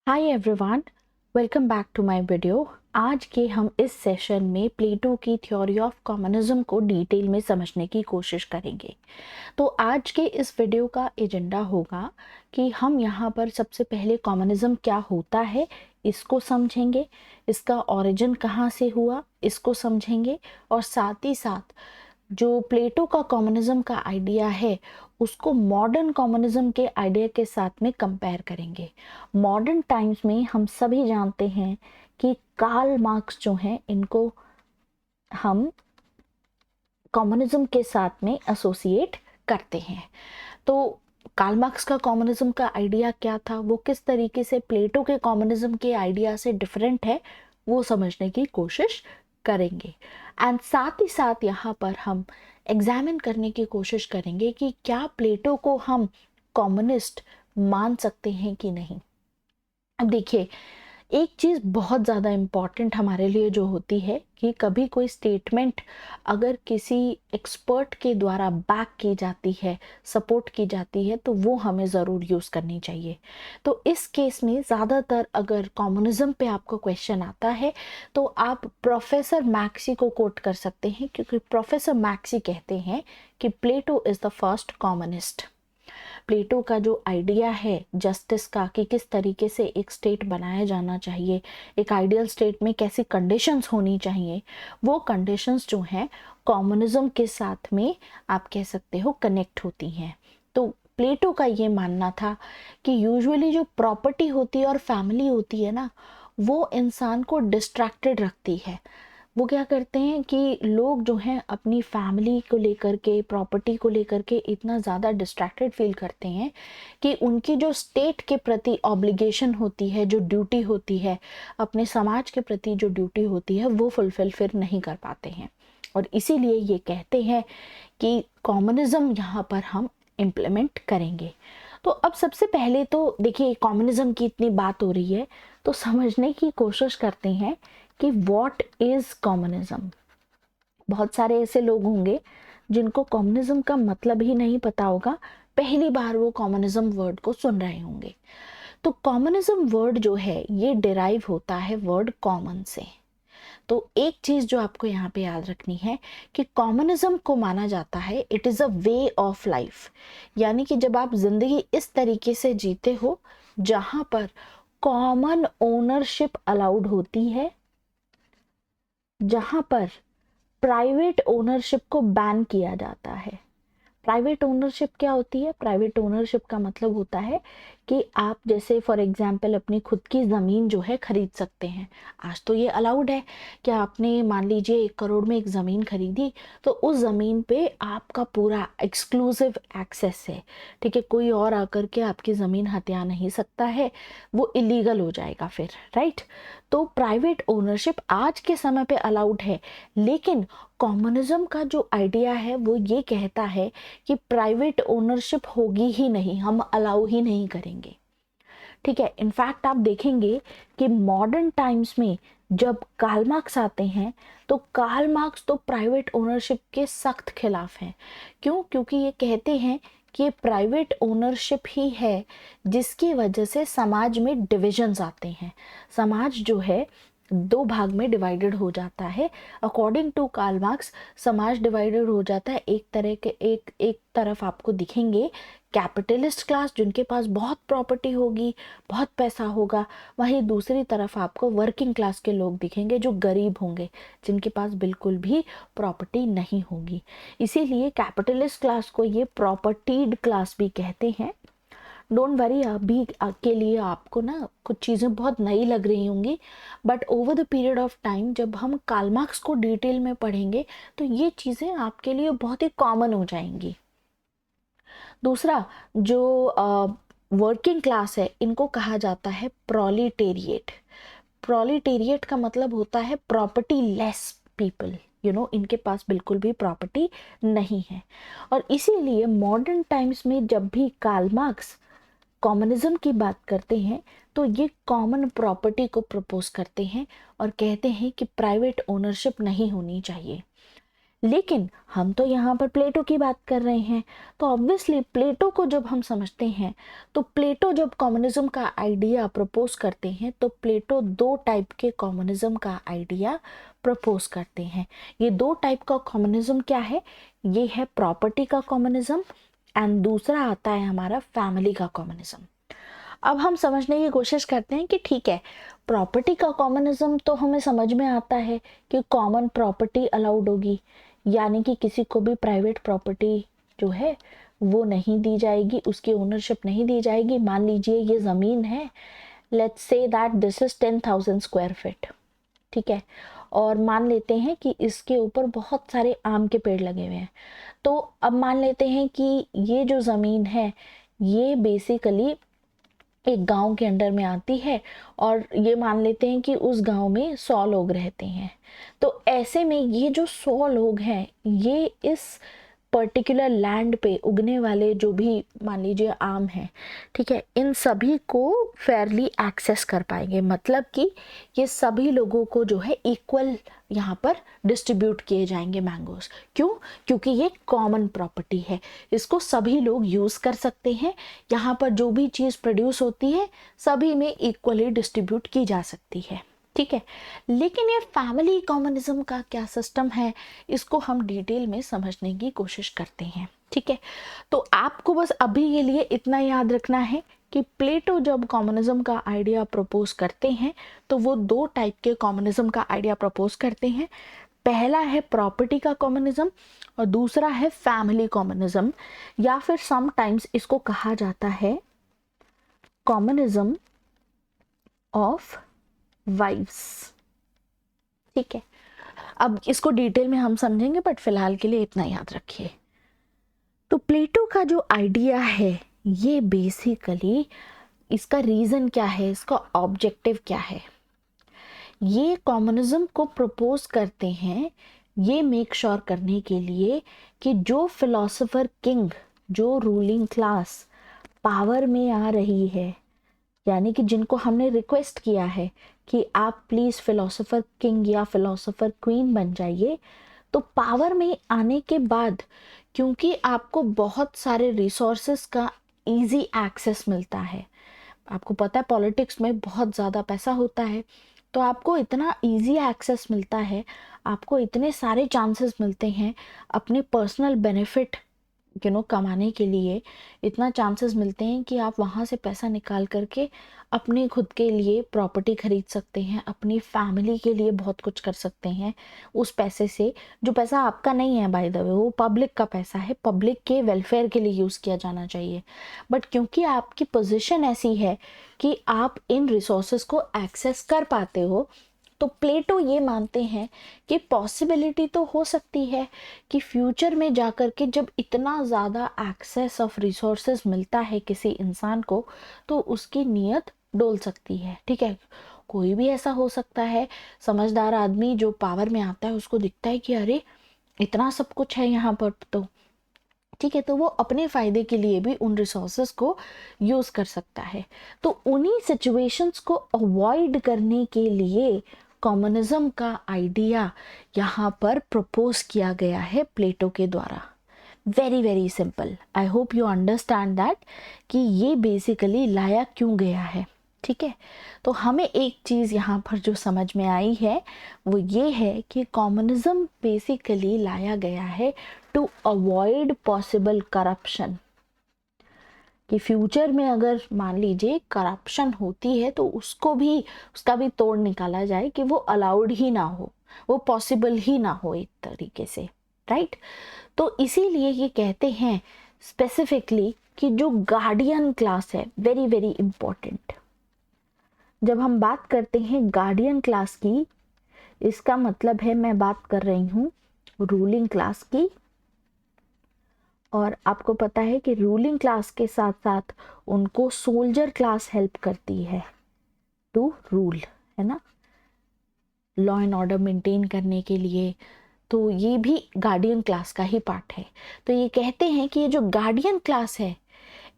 Hi everyone, welcome back to my video. आज के हम इस सेशन में प्लेटो की थ्योरी ऑफ कम्युनिज्म को डिटेल में समझने की कोशिश करेंगे। तो आज के इस वीडियो का एजेंडा होगा कि हम यहाँ पर सबसे पहले कम्युनिज्म क्या होता है इसको समझेंगे, इसका ओरिजिन कहाँ से हुआ इसको समझेंगे, और साथ ही साथ जो प्लेटो का कम्युनिज्म का आइडिया है उसको मॉडर्न कम्युनिज्म के आइडिया के साथ में कंपेयर करेंगे। मॉडर्न टाइम्स में हम सभी जानते हैं कि कार्ल मार्क्स जो हैं इनको हम कम्युनिज्म के साथ में एसोसिएट करते हैं। तो कार्ल मार्क्स का कम्युनिज्म का आइडिया क्या था, वो किस तरीके से प्लेटो के कम्युनिज्म के आइडिया से डिफरेंट है, वो समझने की कोशिश करेंगे। एंड साथ ही साथ यहाँ पर हम एग्जामिन करने की कोशिश करेंगे कि क्या प्लेटो को हम कम्युनिस्ट मान सकते हैं कि नहीं। अब देखिए, एक चीज़ बहुत ज़्यादा इम्पॉर्टेंट हमारे लिए जो होती है कि कभी कोई स्टेटमेंट अगर किसी एक्सपर्ट के द्वारा बैक की जाती है, सपोर्ट की जाती है, तो वो हमें ज़रूर यूज़ करनी चाहिए। तो इस केस में ज़्यादातर अगर कम्युनिज्म पे आपको क्वेश्चन आता है तो आप प्रोफेसर मैक्सी को कोट कर सकते हैं, क्योंकि प्रोफेसर मैक्सी कहते हैं कि प्लेटो इज़ द फर्स्ट कम्युनिस्ट। प्लेटो का जो आइडिया है जस्टिस का, कि किस तरीके से एक स्टेट बनाया जाना चाहिए, एक आइडियल स्टेट में कैसी कंडीशंस होनी चाहिए, वो कंडीशंस जो हैं कम्युनिज्म के साथ में आप कह सकते हो कनेक्ट होती हैं। तो प्लेटो का ये मानना था कि यूजुअली जो प्रॉपर्टी होती है और फैमिली होती है ना, वो इंसान को डिस्ट्रैक्टेड रखती है। वो क्या करते हैं कि लोग जो हैं अपनी फैमिली को लेकर के, प्रॉपर्टी को लेकर के इतना ज़्यादा डिस्ट्रैक्टेड फील करते हैं कि उनकी जो स्टेट के प्रति ऑब्लिगेशन होती है, जो ड्यूटी होती है, अपने समाज के प्रति जो ड्यूटी होती है, वो फुलफिल फिर नहीं कर पाते हैं। और इसीलिए ये कहते हैं कि कम्युनिज्म यहाँ पर हम इम्प्लीमेंट करेंगे। तो अब सबसे पहले तो देखिए, कम्युनिज्म की इतनी बात हो रही है तो समझने की कोशिश करते हैं कि व्हाट इज कम्युनिज्म। बहुत सारे ऐसे लोग होंगे जिनको कम्युनिज्म का मतलब ही नहीं पता होगा, पहली बार वो कम्युनिज्म वर्ड को सुन रहे होंगे। तो कम्युनिज्म वर्ड जो है ये डिराइव होता है वर्ड कॉमन से। तो एक चीज जो आपको यहाँ पे याद रखनी है कि कम्युनिज्म को माना जाता है it is a way of life, यानी कि जब आप जिंदगी इस तरीके से जीते हो जहां पर कॉमन ओनरशिप अलाउड होती है, जहां पर प्राइवेट ओनरशिप को बैन किया जाता है। प्राइवेट ओनरशिप क्या होती है? प्राइवेट ओनरशिप का मतलब होता है कि आप जैसे फॉर एग्जांपल अपनी खुद की ज़मीन जो है खरीद सकते हैं। आज तो ये अलाउड है कि आपने मान लीजिए 1 करोड़ में एक ज़मीन खरीदी, तो उस ज़मीन पे आपका पूरा एक्सक्लूसिव एक्सेस है। ठीक है, कोई और आकर के आपकी ज़मीन हथिया नहीं सकता है, वो इलीगल हो जाएगा फिर, राइट। तो प्राइवेट ओनरशिप आज के समय पे अलाउड है, लेकिन कम्युनिज्म का जो आइडिया है वो ये कहता है कि प्राइवेट ओनरशिप होगी ही नहीं, हम अलाउ ही नहीं करेंगे। ठीक है, इनफैक्ट आप देखेंगे कि मॉडर्न टाइम्स में जब कार्ल मार्क्स आते हैं तो कार्ल मार्क्स तो प्राइवेट ओनरशिप के सख्त खिलाफ हैं। क्यों? क्योंकि ये कहते हैं कि प्राइवेट ओनरशिप ही है जिसकी वजह से समाज में डिविजन्स आते हैं। समाज जो है 2 भाग में डिवाइडेड हो जाता है। अकॉर्डिंग टू कार्ल मार्क्स समाज डिवाइडेड हो जाता है, एक तरह के एक तरफ आपको दिखेंगे कैपिटलिस्ट क्लास जिनके पास बहुत प्रॉपर्टी होगी, बहुत पैसा होगा, वहीं दूसरी तरफ आपको वर्किंग क्लास के लोग दिखेंगे जो गरीब होंगे, जिनके पास बिल्कुल भी प्रॉपर्टी नहीं होगी। इसीलिए कैपिटलिस्ट क्लास को ये प्रॉपर्टीड क्लास भी कहते हैं। डोंट वरी, अभी के लिए आपको ना कुछ चीज़ें बहुत नई लग रही होंगी, but over the period of time जब हम कार्ल मार्क्स को डिटेल में पढ़ेंगे तो ये चीज़ें आपके लिए बहुत ही कॉमन हो जाएंगी। दूसरा, जो वर्किंग क्लास है इनको कहा जाता है प्रोलिटेरिएट। प्रोलिटेरिएट का मतलब होता है प्रॉपर्टी लेस पीपल, इनके पास बिल्कुल भी प्रॉपर्टी नहीं है। और इसीलिए मॉडर्न टाइम्स में जब भी कार्ल मार्क्स कम्युनिज्म की बात करते हैं तो ये कॉमन प्रॉपर्टी को प्रपोज करते हैं और कहते हैं कि प्राइवेट ओनरशिप नहीं होनी चाहिए। लेकिन हम तो यहाँ पर प्लेटो की बात कर रहे हैं, तो ऑब्वियसली प्लेटो को जब हम समझते हैं, तो प्लेटो जब कम्युनिज्म का आइडिया प्रपोज करते हैं, तो प्लेटो दो टाइप के कम्युनिज्म का आइडिया प्रपोज करते हैं। ये दो टाइप का कम्युनिज्म क्या है? ये है प्रॉपर्टी का कम्युनिज्म एंड दूसरा आता है हमारा फैमिली का कम्युनिज्म। अब हम समझने की कोशिश करते हैं कि ठीक है, प्रॉपर्टी का कम्युनिज्म तो हमें समझ में आता है कि कॉमन प्रॉपर्टी अलाउड होगी, यानी कि किसी को भी प्राइवेट प्रॉपर्टी जो है वो नहीं दी जाएगी, उसकी ओनरशिप नहीं दी जाएगी। मान लीजिए ये ज़मीन है, let's say that this is 10,000 square feet, ठीक है, और मान लेते हैं कि इसके ऊपर बहुत सारे आम के पेड़ लगे हुए हैं। तो अब मान लेते हैं कि ये जो ज़मीन है ये बेसिकली एक गांव के अंडर में आती है, और ये मान लेते हैं कि उस गांव में 100 लोग रहते हैं। तो ऐसे में ये जो 100 लोग हैं, ये इस पर्टिकुलर लैंड पे उगने वाले जो भी मान लीजिए आम हैं, ठीक है, इन सभी को फेयरली एक्सेस कर पाएंगे। मतलब कि ये सभी लोगों को जो है इक्वल यहाँ पर डिस्ट्रीब्यूट किए जाएंगे मैंगोस। क्यों? क्योंकि ये कॉमन प्रॉपर्टी है, इसको सभी लोग यूज़ कर सकते हैं। यहाँ पर जो भी चीज़ प्रोड्यूस होती है सभी में इक्वली डिस्ट्रीब्यूट की जा सकती है, ठीक है। लेकिन ये फैमिली कम्युनिज्म का क्या सिस्टम है, इसको हम डिटेल में समझने की कोशिश करते हैं, ठीक है। तो आपको बस अभी के लिए इतना याद रखना है कि प्लेटो जब कम्युनिज्म का आइडिया प्रपोज करते हैं, तो वो दो टाइप के कम्युनिज्म का आइडिया प्रपोज करते हैं। पहला है प्रॉपर्टी का कम्युनिज्म और दूसरा है फैमिली कम्युनिज्म, या फिर समटाइम्स इसको कहा जाता है कम्युनिज्म ऑफ वाइव्स, ठीक है। अब इसको डिटेल में हम समझेंगे, बट फिलहाल के लिए इतना याद रखिए। तो प्लेटो का जो आइडिया है ये बेसिकली, इसका रीज़न क्या है, इसका ऑब्जेक्टिव क्या है, ये कम्युनिज्म को प्रपोज करते हैं ये मेक श्योर करने के लिए कि जो फिलोसोफर किंग, जो रूलिंग क्लास पावर में आ रही है, यानी कि जिनको हमने रिक्वेस्ट किया है कि आप प्लीज़ फिलोसोफर किंग या फिलोसोफर क्वीन बन जाइए, तो पावर में आने के बाद क्योंकि आपको बहुत सारे रिसोर्सेस का इजी एक्सेस मिलता है, आपको पता है पॉलिटिक्स में बहुत ज़्यादा पैसा होता है, तो आपको इतना इजी एक्सेस मिलता है, आपको इतने सारे चांसेस मिलते हैं अपने पर्सनल बेनिफिट कमाने के लिए। इतना चांसेस मिलते हैं कि आप वहाँ से पैसा निकाल करके अपने खुद के लिए प्रॉपर्टी खरीद सकते हैं, अपनी फैमिली के लिए बहुत कुछ कर सकते हैं उस पैसे से, जो पैसा आपका नहीं है बाय द वे, वो पब्लिक का पैसा है, पब्लिक के वेलफेयर के लिए यूज़ किया जाना चाहिए। बट क्योंकि आपकी पोजीशन ऐसी है कि आप इन रिसोर्सेज को एक्सेस कर पाते हो, तो प्लेटो ये मानते हैं कि पॉसिबिलिटी तो हो सकती है कि फ्यूचर में जाकर के जब इतना ज़्यादा एक्सेस ऑफ रिसोर्सेज मिलता है किसी इंसान को, तो उसकी नीयत डोल सकती है, ठीक है। कोई भी ऐसा हो सकता है, समझदार आदमी जो पावर में आता है उसको दिखता है कि अरे इतना सब कुछ है यहाँ पर, तो ठीक है, तो वो अपने फ़ायदे के लिए भी उन रिसोर्सेज को यूज़ कर सकता है। तो उन्हीं सिचुएशंस को अवॉइड करने के लिए कम्युनिज्म का आइडिया यहाँ पर प्रपोज किया गया है प्लेटो के द्वारा। Very very simple, I hope you understand that कि ये बेसिकली लाया क्यों गया है, ठीक है। तो हमें एक चीज़ यहाँ पर जो समझ में आई है वो ये है कि कम्युनिज्म बेसिकली लाया गया है टू अवॉइड पॉसिबल करप्शन, कि फ्यूचर में अगर मान लीजिए करप्शन होती है तो उसका भी तोड़ निकाला जाए कि वो अलाउड ही ना हो, वो पॉसिबल ही ना हो एक तरीके से, राइट। तो इसीलिए ये कहते हैं स्पेसिफिकली कि जो गार्डियन क्लास है, वेरी वेरी इंपॉर्टेंट, जब हम बात करते हैं गार्डियन क्लास की, इसका मतलब है मैं बात कर रही हूँ रूलिंग क्लास की। और आपको पता है कि रूलिंग क्लास के साथ साथ उनको सोल्जर क्लास हेल्प करती है टू रूल, है ना, लॉ एंड ऑर्डर मेंटेन करने के लिए। तो ये भी गार्डियन क्लास का ही पार्ट है। तो ये कहते हैं कि ये जो गार्डियन क्लास है,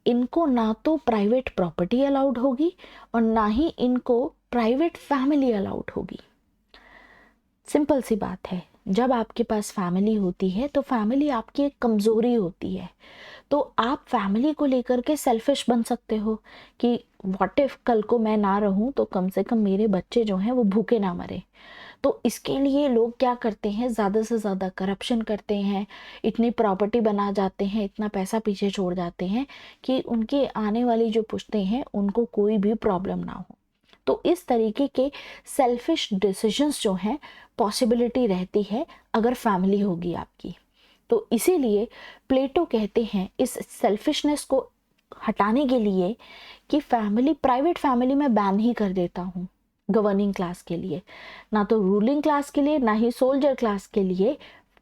इनको ना तो प्राइवेट प्रॉपर्टी अलाउड होगी और ना ही इनको प्राइवेट फैमिली अलाउड होगी। सिंपल सी बात है, जब आपके पास फैमिली होती है तो फैमिली आपकी एक कमज़ोरी होती है। तो आप फैमिली को लेकर के सेल्फिश बन सकते हो कि व्हाट इफ कल को मैं ना रहूं तो कम से कम मेरे बच्चे जो हैं वो भूखे ना मरे। तो इसके लिए लोग क्या करते हैं, ज़्यादा से ज़्यादा करप्शन करते हैं, इतनी प्रॉपर्टी बना जाते हैं, इतना पैसा पीछे छोड़ जाते हैं कि उनके आने वाली जो पुश्तें हैं उनको कोई भी प्रॉब्लम ना हो। तो इस तरीके के सेल्फिश डिसीजंस जो हैं पॉसिबिलिटी रहती है अगर फैमिली होगी आपकी। तो इसीलिए प्लेटो कहते हैं इस सेल्फिशनेस को हटाने के लिए कि फैमिली, प्राइवेट फैमिली में बैन ही कर देता हूँ गवर्निंग क्लास के लिए, ना तो रूलिंग क्लास के लिए ना ही सोल्जर क्लास के लिए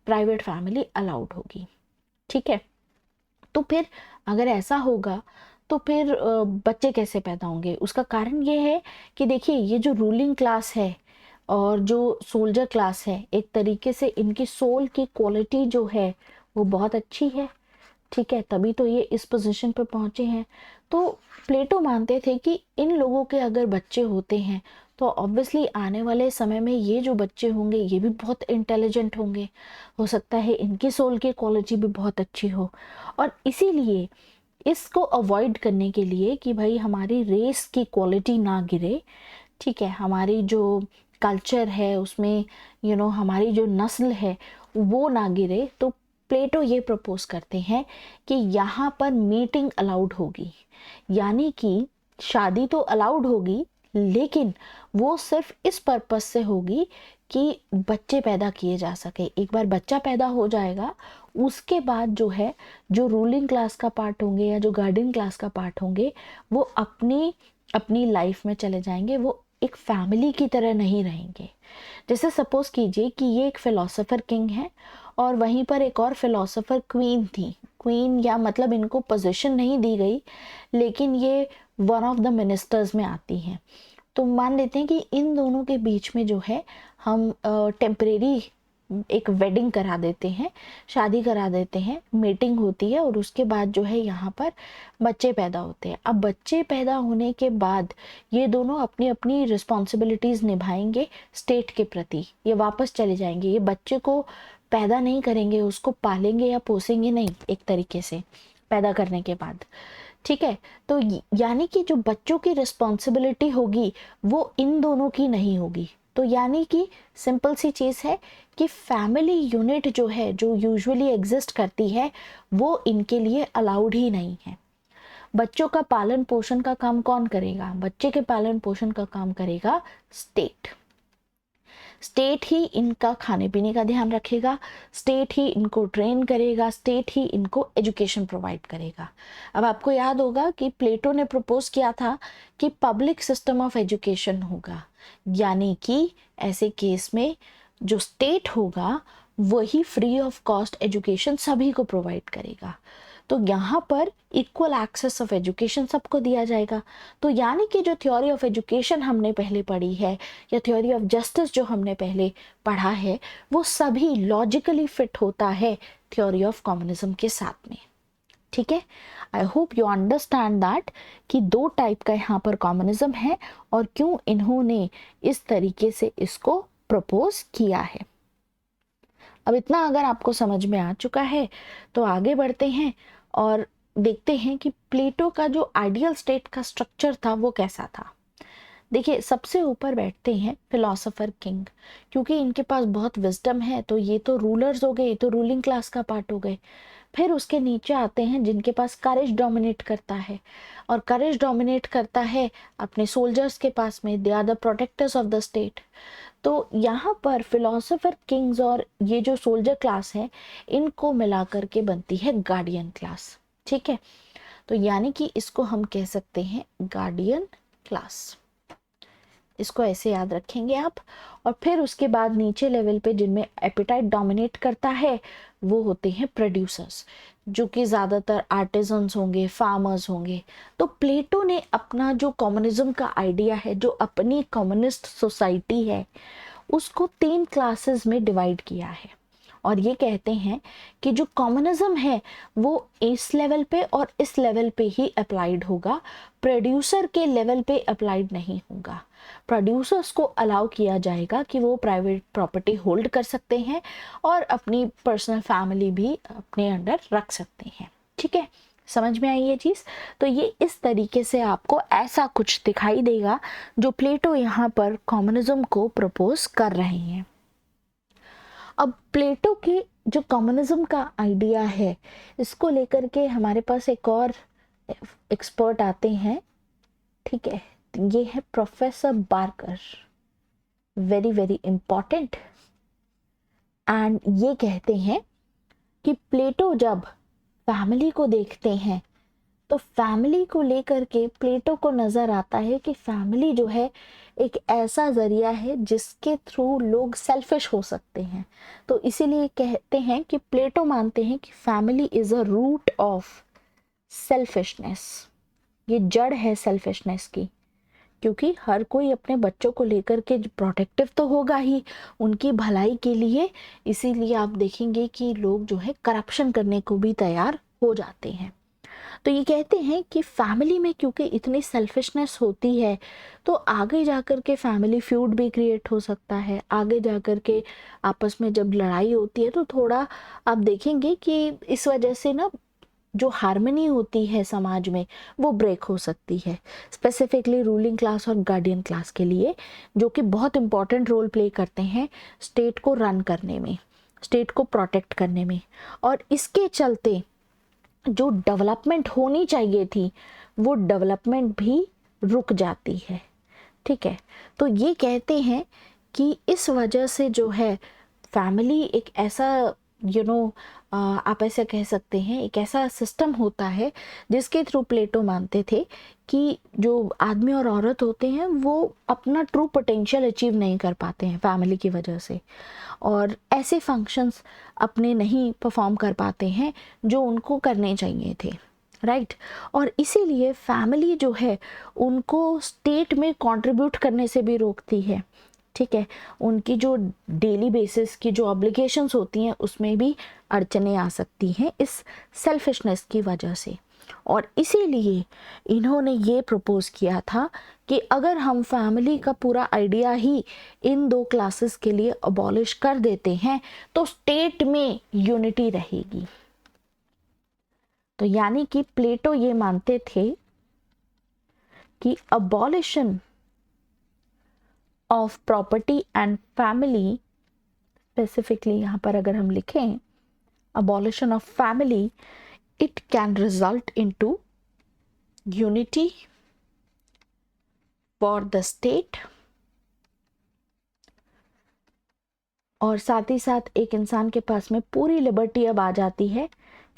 प्राइवेट फैमिली अलाउड होगी। ठीक है, तो फिर अगर ऐसा होगा तो फिर बच्चे कैसे पैदा होंगे? उसका कारण ये है कि देखिए, ये जो रूलिंग क्लास है और जो सोल्जर क्लास है, एक तरीके से इनकी सोल की क्वालिटी जो है वो बहुत अच्छी है। ठीक है, तभी तो ये इस पोजीशन पर पहुंचे हैं। तो प्लेटो मानते थे कि इन लोगों के अगर बच्चे होते हैं तो ऑब्वियसली आने वाले समय में ये जो बच्चे होंगे ये भी बहुत इंटेलिजेंट होंगे, हो सकता है इनकी सोल की क्वालिटी भी बहुत अच्छी हो। और इसीलिए इसको अवॉइड करने के लिए कि भाई हमारी रेस की क्वालिटी ना गिरे, ठीक है, हमारी जो कल्चर है उसमें हमारी जो नस्ल है वो ना गिरे, तो प्लेटो ये प्रपोज करते हैं कि यहाँ पर मीटिंग अलाउड होगी। यानी कि शादी तो अलाउड होगी लेकिन वो सिर्फ इस पर्पस से होगी कि बच्चे पैदा किए जा सके। एक बार बच्चा पैदा हो जाएगा उसके बाद जो है, जो रूलिंग क्लास का पार्ट होंगे या जो गार्डियन क्लास का पार्ट होंगे वो अपनी अपनी लाइफ में चले जाएंगे, वो एक फैमिली की तरह नहीं रहेंगे। जैसे सपोज कीजिए कि ये एक फिलोसोफर किंग है और वहीं पर एक और फिलोसोफर क्वीन थी। क्वीन या मतलब इनको पोजीशन नहीं दी गई लेकिन ये वन ऑफ द मिनिस्टर्स में आती हैं। तो मान लेते हैं कि इन दोनों के बीच में जो है हम टेम्परेरी एक वेडिंग करा देते हैं, शादी करा देते हैं, मीटिंग होती है और उसके बाद जो है यहाँ पर बच्चे पैदा होते हैं। अब बच्चे पैदा होने के बाद ये दोनों अपनी अपनी रिस्पॉन्सिबिलिटीज़ निभाएंगे स्टेट के प्रति। ये वापस चले जाएंगे, ये बच्चे को पैदा नहीं करेंगे, उसको पालेंगे या पोसेंगे नहीं एक तरीके से पैदा करने के बाद। ठीक है, तो यानी कि जो बच्चों की रिस्पॉन्सिबिलिटी होगी वो इन दोनों की नहीं होगी। तो यानी कि सिंपल सी चीज़ है कि फैमिली यूनिट जो है, जो यूजुअली एग्जिस्ट करती है, वो इनके लिए अलाउड ही नहीं है। बच्चों का पालन पोषण का काम कौन करेगा? बच्चे के पालन पोषण का काम करेगा स्टेट। स्टेट ही इनका खाने पीने का ध्यान रखेगा, स्टेट ही इनको ट्रेन करेगा, स्टेट ही इनको एजुकेशन प्रोवाइड करेगा। अब आपको याद होगा कि प्लेटो ने प्रपोज किया था कि पब्लिक सिस्टम ऑफ एजुकेशन होगा, यानी कि ऐसे केस में जो स्टेट होगा वही फ्री ऑफ कॉस्ट एजुकेशन सभी को प्रोवाइड करेगा। तो यहाँ पर इक्वल एक्सेस ऑफ एजुकेशन सबको दिया जाएगा। तो यानी कि जो थ्योरी ऑफ एजुकेशन हमने पहले पढ़ी है या थ्योरी ऑफ जस्टिस जो हमने पहले पढ़ा है वो सभी लॉजिकली फिट होता है थ्योरी ऑफ कम्युनिज्म के साथ में। ठीक है, I hope you understand that कि दो टाइप का यहाँ पर कम्युनिज्म है और क्यों इन्होंने इस तरीके से इसको प्रपोज किया है। अब इतना अगर आपको समझ में आ चुका है तो आगे बढ़ते हैं और देखते हैं कि प्लेटो का जो आइडियल स्टेट का स्ट्रक्चर था वो कैसा था। देखिए, सबसे ऊपर बैठते हैं फिलोसोफर किंग, क्योंकि इनके पास बहुत विजडम है, तो ये तो रूलर्स हो गए, ये तो रूलिंग क्लास का पार्ट हो गए। फिर उसके नीचे आते हैं जिनके पास करेज डोमिनेट करता है, और करेज डोमिनेट करता है अपने सोल्जर्स के पास में, they are the protectors of the state. तो यहाँ पर फिलोसोफर किंग्स और ये जो सोल्जर क्लास है इनको मिलाकर के बनती है गार्डियन क्लास। ठीक है, तो यानी कि इसको हम कह सकते हैं गार्डियन क्लास। इसको ऐसे याद रखेंगे आप। और फिर उसके बाद नीचे लेवल पे जिनमें एपिटाइट डोमिनेट करता है वो होते हैं प्रोड्यूसर्स, जो कि ज़्यादातर आर्टिजन्स होंगे, फार्मर्स होंगे। तो प्लेटो ने अपना जो कम्युनिज्म का आइडिया है, जो अपनी कम्युनिस्ट सोसाइटी है, उसको 3 क्लासेस में डिवाइड किया है। और ये कहते हैं कि जो कम्युनिज्म है वो इस लेवल पे और इस लेवल पे ही अप्लाइड होगा, प्रोड्यूसर के लेवल पे अप्लाइड नहीं होगा। प्रोड्यूसर्स को अलाउ किया जाएगा कि वो प्राइवेट प्रॉपर्टी होल्ड कर सकते हैं और अपनी पर्सनल फैमिली भी अपने अंडर रख सकते हैं। ठीक है, समझ में आई ये चीज़? तो ये इस तरीके से आपको ऐसा कुछ दिखाई देगा जो प्लेटो यहाँ पर कम्युनिज्म को प्रपोज कर रहे हैं। अब प्लेटो की जो कम्युनिज्म का आइडिया है, इसको लेकर के हमारे पास एक और एक्सपर्ट आते हैं। ठीक है, ये है professor Barker, very very important. And ये कहते हैं कि प्लेटो जब फैमिली को देखते हैं तो फैमिली को लेकर के प्लेटो को नज़र आता है कि फैमिली जो है एक ऐसा ज़रिया है जिसके थ्रू लोग सेल्फिश हो सकते हैं। तो इसीलिए कहते हैं कि प्लेटो मानते हैं कि family is a root of selfishness, ये जड़ है सेल्फिशनेस की, क्योंकि हर कोई अपने बच्चों को लेकर के प्रोटेक्टिव तो होगा ही उनकी भलाई के लिए। इसीलिए आप देखेंगे कि लोग जो है करप्शन करने को भी तैयार हो जाते हैं। तो ये कहते हैं कि फैमिली में क्योंकि इतनी सेल्फिशनेस होती है तो आगे जाकर के फैमिली फ्यूड भी क्रिएट हो सकता है। आगे जाकर के आपस में जब लड़ाई होती है तो थोड़ा आप देखेंगे कि इस वजह से ना जो हार्मनी होती है समाज में वो ब्रेक हो सकती है, स्पेसिफिकली रूलिंग क्लास और गार्डियन क्लास के लिए, जो कि बहुत इंपॉर्टेंट रोल प्ले करते हैं स्टेट को रन करने में, स्टेट को प्रोटेक्ट करने में। और इसके चलते जो डेवलपमेंट होनी चाहिए थी वो डेवलपमेंट भी रुक जाती है। ठीक है, तो ये कहते हैं कि इस वजह से जो है फैमिली एक ऐसा आप ऐसा कह सकते हैं एक ऐसा सिस्टम होता है जिसके थ्रू प्लेटो मानते थे कि जो आदमी और औरत होते हैं वो अपना ट्रू पोटेंशियल अचीव नहीं कर पाते हैं फैमिली की वजह से, और ऐसे फंक्शंस अपने नहीं परफॉर्म कर पाते हैं जो उनको करने चाहिए थे। राइट, और इसीलिए फैमिली जो है उनको स्टेट में कंट्रीब्यूट करने से भी रोकती है। ठीक है, उनकी जो डेली बेसिस की जो ऑब्लिगेशंस होती हैं उसमें भी अड़चने आ सकती हैं इस सेल्फिशनेस की वजह से। और इसीलिए इन्होंने ये प्रपोज किया था कि अगर हम फैमिली का पूरा आइडिया ही इन दो क्लासेस के लिए अबॉलिश कर देते हैं तो स्टेट में यूनिटी रहेगी। तो यानी कि प्लेटो ये मानते थे कि abolition of property and family, specifically यहाँ पर अगर हम लिखें abolition of family, it can result into unity for the state, और साथ ही साथ एक इंसान के पास में पूरी लिबर्टी अब आ जाती है,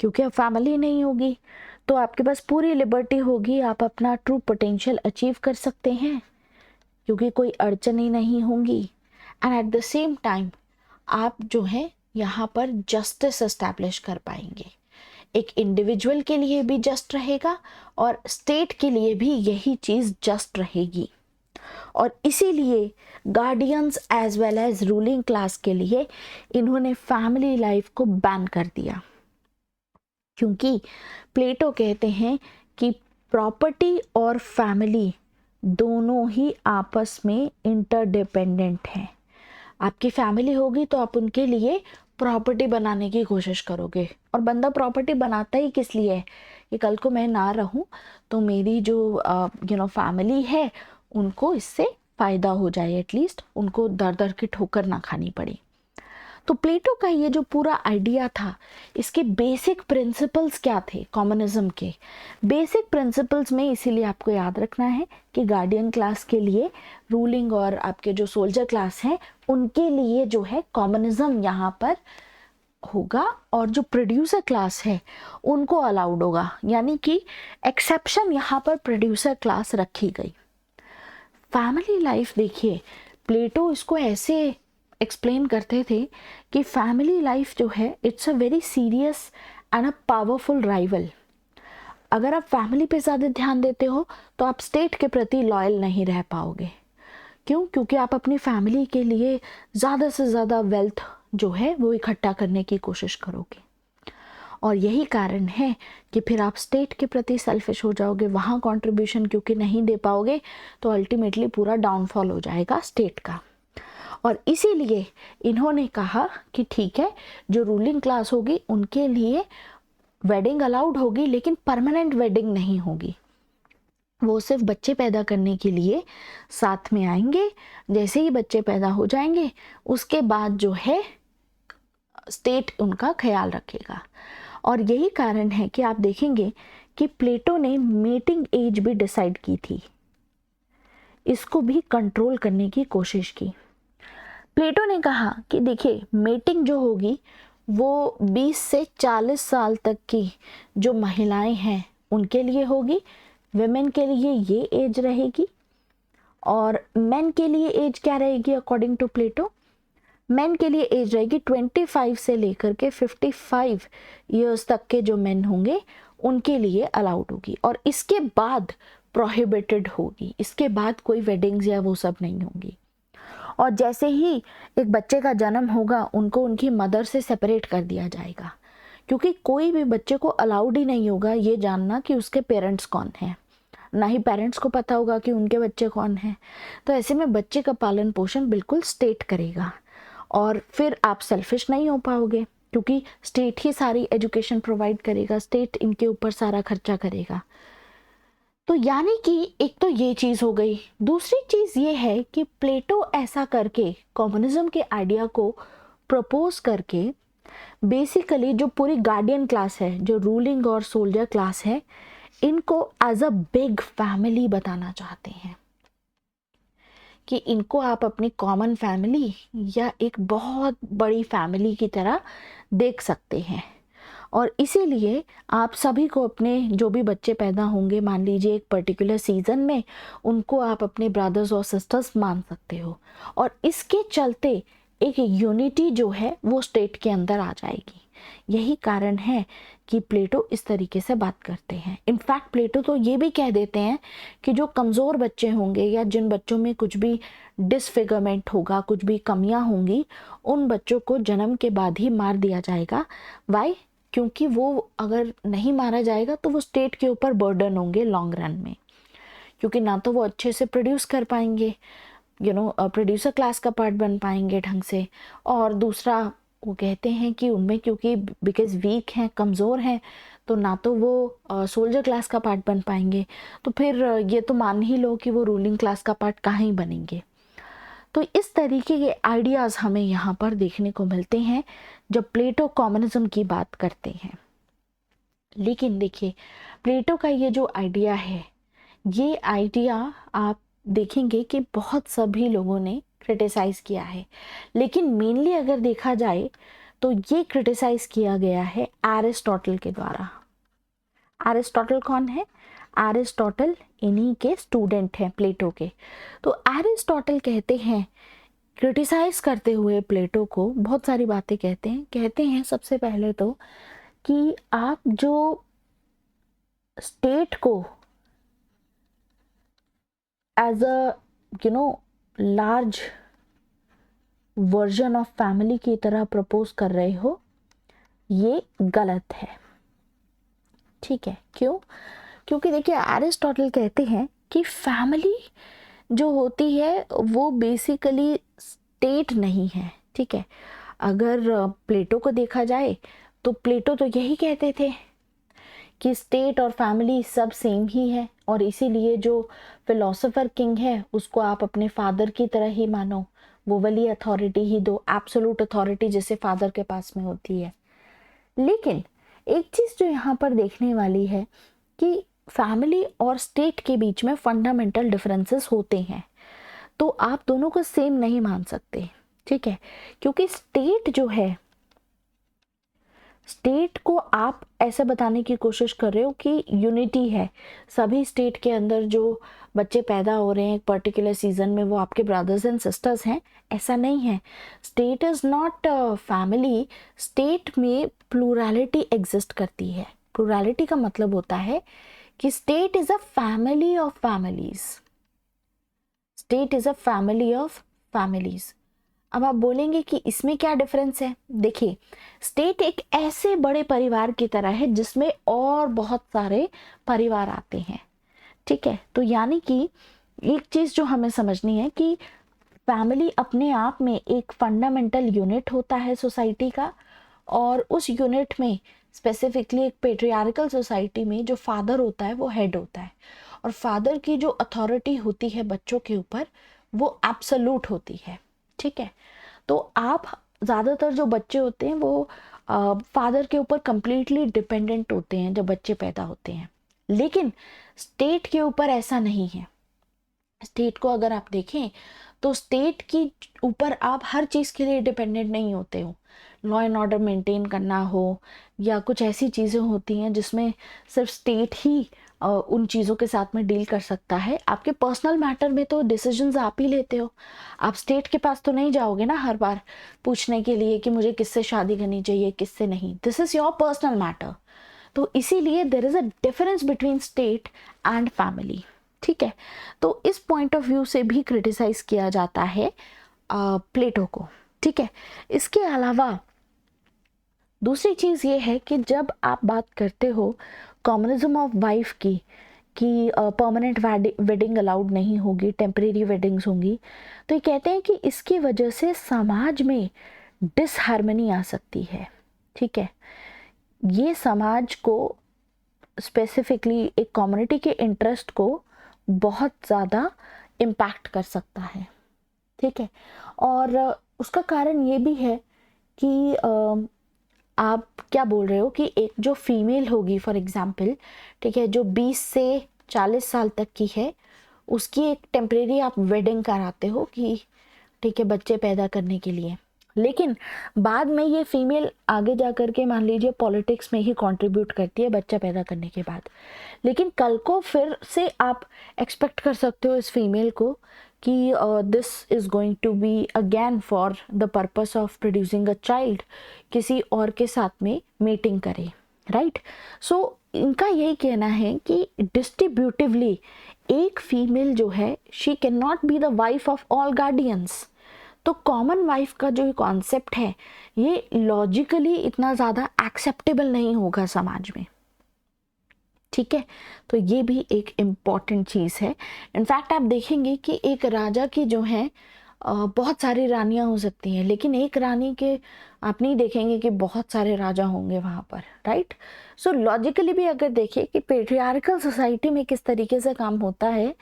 क्योंकि अब फैमिली नहीं होगी तो आपके पास पूरी लिबर्टी होगी, आप अपना ट्रू पोटेंशियल अचीव कर सकते हैं क्योंकि कोई अड़चन ही नहीं होंगी। And eight the same time आप जो है यहाँ पर जस्टिस एस्टैब्लिश कर पाएंगे, एक इंडिविजुअल के लिए भी जस्ट रहेगा और स्टेट के लिए भी यही चीज़ जस्ट रहेगी। और इसीलिए guardians as well as ruling class के लिए इन्होंने फैमिली लाइफ को बैन कर दिया, क्योंकि प्लेटो कहते हैं कि प्रॉपर्टी और फैमिली दोनों ही आपस में इंटरडिपेंडेंट हैं। आपकी फैमिली होगी तो आप उनके लिए प्रॉपर्टी बनाने की कोशिश करोगे, और बंदा प्रॉपर्टी बनाता ही किस लिए है कि कल को मैं ना रहूं तो मेरी जो फैमिली है उनको इससे फ़ायदा हो जाए, एटलीस्ट उनको दर दर की ठोकर ना खानी पड़े। तो प्लेटो का ये जो पूरा आइडिया था, इसके बेसिक प्रिंसिपल्स क्या थे कम्युनिज्म के? बेसिक प्रिंसिपल्स में इसीलिए आपको याद रखना है कि गार्डियन क्लास के लिए, रूलिंग और आपके जो सोल्जर क्लास हैं उनके लिए जो है कम्युनिज्म यहाँ पर होगा, और जो प्रोड्यूसर क्लास है उनको अलाउड होगा, यानी कि एक्सेप्शन यहाँ पर प्रोड्यूसर क्लास रखी गई। फैमिली लाइफ देखिए, प्लेटो इसको ऐसे एक्सप्लेन करते थे कि फैमिली लाइफ जो है it's a very serious and a powerful rival. अगर आप फैमिली पे ज़्यादा ध्यान देते हो तो आप स्टेट के प्रति लॉयल नहीं रह पाओगे। क्यों? क्योंकि आप अपनी फैमिली के लिए ज़्यादा से ज़्यादा वेल्थ जो है वो इकट्ठा करने की कोशिश करोगे। और यही कारण है कि फिर आप स्टेट के प्रति सेल्फिश हो जाओगे, वहाँ कंट्रीब्यूशन क्योंकि नहीं दे पाओगे तो अल्टीमेटली पूरा डाउनफॉल हो जाएगा स्टेट का। और इसीलिए इन्होंने कहा कि ठीक है, जो रूलिंग क्लास होगी उनके लिए वेडिंग अलाउड होगी, लेकिन परमानेंट वेडिंग नहीं होगी। वो सिर्फ बच्चे पैदा करने के लिए साथ में आएंगे, जैसे ही बच्चे पैदा हो जाएंगे उसके बाद जो है स्टेट उनका ख्याल रखेगा। और यही कारण है कि आप देखेंगे कि प्लेटो ने मेटिंग एज भी डिसाइड की थी, इसको भी कंट्रोल करने की कोशिश की। प्लेटो ने कहा कि देखिए, मेटिंग जो होगी वो 20 से 40 साल तक की जो महिलाएं हैं उनके लिए होगी, विमेन के लिए ये एज रहेगी। और मेन के लिए एज क्या रहेगी अकॉर्डिंग टू प्लेटो? मेन के लिए एज रहेगी 25 से लेकर के 55 इयर्स तक के जो मेन होंगे उनके लिए अलाउड होगी, और इसके बाद प्रोहिबिटेड होगी, इसके बाद कोई वेडिंग्स या वो सब नहीं होंगी। और जैसे ही एक बच्चे का जन्म होगा उनको उनकी मदर से सेपरेट कर दिया जाएगा, क्योंकि कोई भी बच्चे को अलाउड ही नहीं होगा ये जानना कि उसके पेरेंट्स कौन हैं, ना ही पेरेंट्स को पता होगा कि उनके बच्चे कौन हैं। तो ऐसे में बच्चे का पालन पोषण बिल्कुल स्टेट करेगा, और फिर आप सेल्फिश नहीं हो पाओगे क्योंकि स्टेट ही सारी एजुकेशन प्रोवाइड करेगा, स्टेट इनके ऊपर सारा खर्चा करेगा। तो यानी कि एक तो ये चीज़ हो गई। दूसरी चीज़ ये है कि प्लेटो ऐसा करके कम्युनिज्म के आइडिया को प्रपोज करके बेसिकली जो पूरी गार्डियन क्लास है, जो रूलिंग और सोल्जर क्लास है, इनको एज अ बिग फैमिली बताना चाहते हैं कि इनको आप अपनी कॉमन फैमिली या एक बहुत बड़ी फैमिली की तरह देख सकते हैं। और इसीलिए आप सभी को अपने जो भी बच्चे पैदा होंगे, मान लीजिए एक पर्टिकुलर सीजन में, उनको आप अपने ब्रदर्स और सिस्टर्स मान सकते हो, और इसके चलते एक यूनिटी जो है वो स्टेट के अंदर आ जाएगी। यही कारण है कि प्लेटो इस तरीके से बात करते हैं। इनफैक्ट प्लेटो तो ये भी कह देते हैं कि जो कमज़ोर बच्चे होंगे या जिन बच्चों में कुछ भी डिसफिगरमेंट होगा, कुछ भी कमियां होंगी, उन बच्चों को जन्म के बाद ही मार दिया जाएगा। वाई? क्योंकि वो अगर नहीं मारा जाएगा तो वो स्टेट के ऊपर बर्डन होंगे लॉन्ग रन में, क्योंकि ना तो वो अच्छे से प्रोड्यूस कर पाएंगे, प्रोड्यूसर क्लास का पार्ट बन पाएंगे ढंग से, और दूसरा वो कहते हैं कि उनमें क्योंकि बिकॉज वीक हैं, कमज़ोर हैं, तो ना तो वो सोल्जर क्लास का पार्ट बन पाएंगे, तो फिर ये तो मान ही लो कि वो रूलिंग क्लास का पार्ट कहाँ ही बनेंगे। तो इस तरीके के आइडियाज़ हमें यहाँ पर देखने को मिलते हैं जब प्लेटो कम्युनिज्म की बात करते हैं। लेकिन देखिए, प्लेटो का ये जो आइडिया है, ये आइडिया आप देखेंगे कि बहुत सभी लोगों ने क्रिटिसाइज़ किया है, लेकिन मेनली अगर देखा जाए तो ये क्रिटिसाइज़ किया गया है एरिस्टोटल के द्वारा। एरिस्टोटल कौन है? एरिस्टोटल इन्हीं के स्टूडेंट हैं प्लेटो के। तो एरिस्टोटल कहते हैं, क्रिटिसाइज करते हुए प्लेटो को बहुत सारी बातें कहते हैं सबसे पहले तो कि आप जो स्टेट को as a large version of family की तरह प्रपोज कर रहे हो, ये गलत है। ठीक है, क्यों? क्योंकि देखिए, एरिस्टोटल कहते हैं कि फैमिली जो होती है वो बेसिकली स्टेट नहीं है। ठीक है, अगर प्लेटो को देखा जाए तो प्लेटो तो यही कहते थे कि स्टेट और फैमिली सब सेम ही है, और इसीलिए जो फिलोसोफर किंग है उसको आप अपने फादर की तरह ही मानो, वो वाली अथॉरिटी ही दो, एब्सोल्यूट अथॉरिटी जैसे फादर के पास में होती है। लेकिन एक चीज़ जो यहाँ पर देखने वाली है कि फैमिली और स्टेट के बीच में फंडामेंटल डिफरेंसेस होते हैं, तो आप दोनों को सेम नहीं मान सकते। ठीक है, क्योंकि स्टेट जो है, स्टेट को आप ऐसे बताने की कोशिश कर रहे हो कि यूनिटी है, सभी स्टेट के अंदर जो बच्चे पैदा हो रहे हैं एक पर्टिकुलर सीजन में वो आपके ब्रदर्स एंड सिस्टर्स हैं, ऐसा नहीं है। State is not family. State में प्लूरैलिटी एग्जिस्ट करती है। प्लूरैलिटी का मतलब होता है कि state is a family of families. State is a family of families. अब आप बोलेंगे कि इसमें क्या डिफरेंस है। देखिए, स्टेट एक ऐसे बड़े परिवार की तरह है जिसमें और बहुत सारे परिवार आते हैं, ठीक है। तो यानी कि एक चीज जो हमें समझनी है कि फैमिली अपने आप में एक फंडामेंटल यूनिट होता है सोसाइटी का, और उस यूनिट में स्पेसिफिकली एक पेट्रियार्कल सोसाइटी में जो फादर होता है वो हेड होता है, और फादर की जो अथॉरिटी होती है बच्चों के ऊपर वो एब्सोल्यूट होती है, ठीक है। तो आप ज़्यादातर जो बच्चे होते हैं वो फादर के ऊपर कंप्लीटली डिपेंडेंट होते हैं जब बच्चे पैदा होते हैं, लेकिन स्टेट के ऊपर ऐसा नहीं है। स्टेट को अगर आप देखें तो स्टेट की ऊपर आप हर चीज़ के लिए डिपेंडेंट नहीं होते हो। लॉ एंड ऑर्डर मेंटेन करना हो या कुछ ऐसी चीज़ें होती हैं जिसमें सिर्फ स्टेट ही उन चीज़ों के साथ में डील कर सकता है। आपके पर्सनल मैटर में तो डिसीजंस आप ही लेते हो, आप स्टेट के पास तो नहीं जाओगे ना हर बार पूछने के लिए कि मुझे किससे शादी करनी चाहिए किससे नहीं। This is your personal matter. तो इसीलिए there is a difference between state and family, ठीक है। तो इस पॉइंट ऑफ व्यू से भी क्रिटिसाइज किया जाता है प्लेटो को, ठीक है। इसके अलावा दूसरी चीज़ ये है कि जब आप बात करते हो कॉमनिज्म ऑफ वाइफ की कि परमानेंट वेडिंग अलाउड नहीं होगी, टेम्परेरी वेडिंग्स होंगी, तो ये कहते हैं कि इसकी वजह से समाज में डिसहार्मनी आ सकती है, ठीक है। ये समाज को स्पेसिफिकली एक कम्युनिटी के इंटरेस्ट को बहुत ज़्यादा इम्पैक्ट कर सकता है, ठीक है। और उसका कारण ये भी है कि आप क्या बोल रहे हो कि एक जो फीमेल होगी फॉर एग्जांपल, ठीक है, जो 20 से 40 साल तक की है, उसकी एक टेम्परेरी आप वेडिंग कराते हो कि ठीक है बच्चे पैदा करने के लिए, लेकिन बाद में ये फीमेल आगे जा कर के मान लीजिए पॉलिटिक्स में ही कंट्रीब्यूट करती है बच्चा पैदा करने के बाद, लेकिन कल को फिर से आप एक्सपेक्ट कर सकते हो इस फीमेल को कि this is going to be again for the purpose of producing a child, किसी और के साथ में मीटिंग करे, राइट। सो इनका यही कहना है कि डिस्ट्रीब्यूटिवली एक फीमेल जो है she can not be the wife of all guardians. तो कॉमन वाइफ का जो कॉन्सेप्ट है ये लॉजिकली इतना ज़्यादा एक्सेप्टेबल नहीं होगा समाज में, ठीक है। तो ये भी एक इम्पॉर्टेंट चीज़ है। इनफैक्ट आप देखेंगे कि एक राजा की जो है बहुत सारी रानियां हो सकती हैं, लेकिन एक रानी के आप नहीं देखेंगे कि बहुत सारे राजा होंगे वहाँ पर, राइट। सो लॉजिकली भी अगर देखें कि पेट्रियार्कल सोसाइटी में किस तरीके से काम होता है,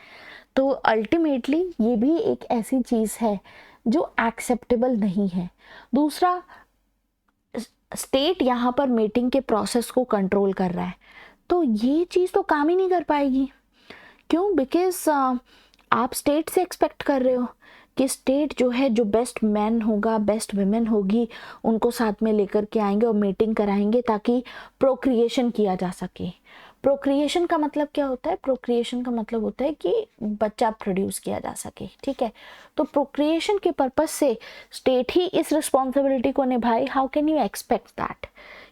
तो अल्टीमेटली ये भी एक ऐसी चीज़ है जो एक्सेप्टेबल नहीं है। दूसरा, स्टेट यहाँ पर मीटिंग के प्रोसेस को कंट्रोल कर रहा है, तो ये चीज़ तो काम ही नहीं कर पाएगी। क्यों? बिकॉज आप स्टेट से एक्सपेक्ट कर रहे हो कि स्टेट जो है जो बेस्ट मैन होगा बेस्ट वुमेन होगी उनको साथ में लेकर के आएंगे और मीटिंग कराएंगे ताकि प्रोक्रिएशन किया जा सके। प्रोक्रिएशन का मतलब क्या होता है? प्रोक्रिएशन का मतलब होता है कि बच्चा प्रोड्यूस किया जा सके, ठीक है। तो प्रोक्रिएशन के पर्पस से स्टेट ही इस रिस्पॉन्सिबिलिटी को निभाए। How can you expect that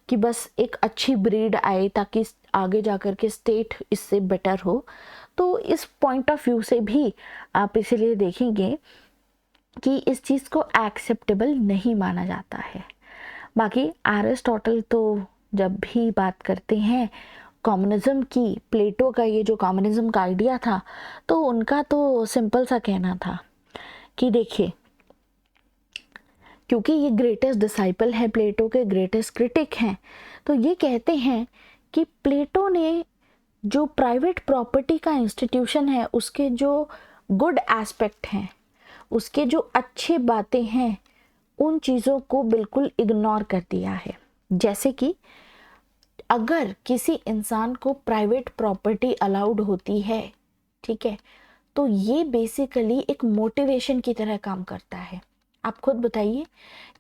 कि बस एक अच्छी ब्रीड आए ताकि आगे जाकर के स्टेट इससे बेटर हो। तो इस पॉइंट ऑफ व्यू से भी आप इसीलिए देखेंगे कि इस चीज़ को एक्सेप्टेबल नहीं माना जाता है। बाकी एरिस्टोटल तो जब भी बात करते हैं कम्युनिज्म की, प्लेटो का ये जो कम्युनिज्म का आइडिया था, तो उनका तो सिंपल सा कहना था कि देखिए, क्योंकि ये ग्रेटेस्ट डिसाइपल है प्लेटो के, ग्रेटेस्ट क्रिटिक हैं, तो ये कहते हैं कि प्लेटो ने जो प्राइवेट प्रॉपर्टी का इंस्टीट्यूशन है उसके जो गुड एस्पेक्ट हैं, उसके जो अच्छे बातें हैं, उन चीज़ों को बिल्कुल इग्नोर कर दिया है। जैसे कि अगर किसी इंसान को प्राइवेट प्रॉपर्टी अलाउड होती है, ठीक है, तो ये बेसिकली एक मोटिवेशन की तरह काम करता है। आप खुद बताइए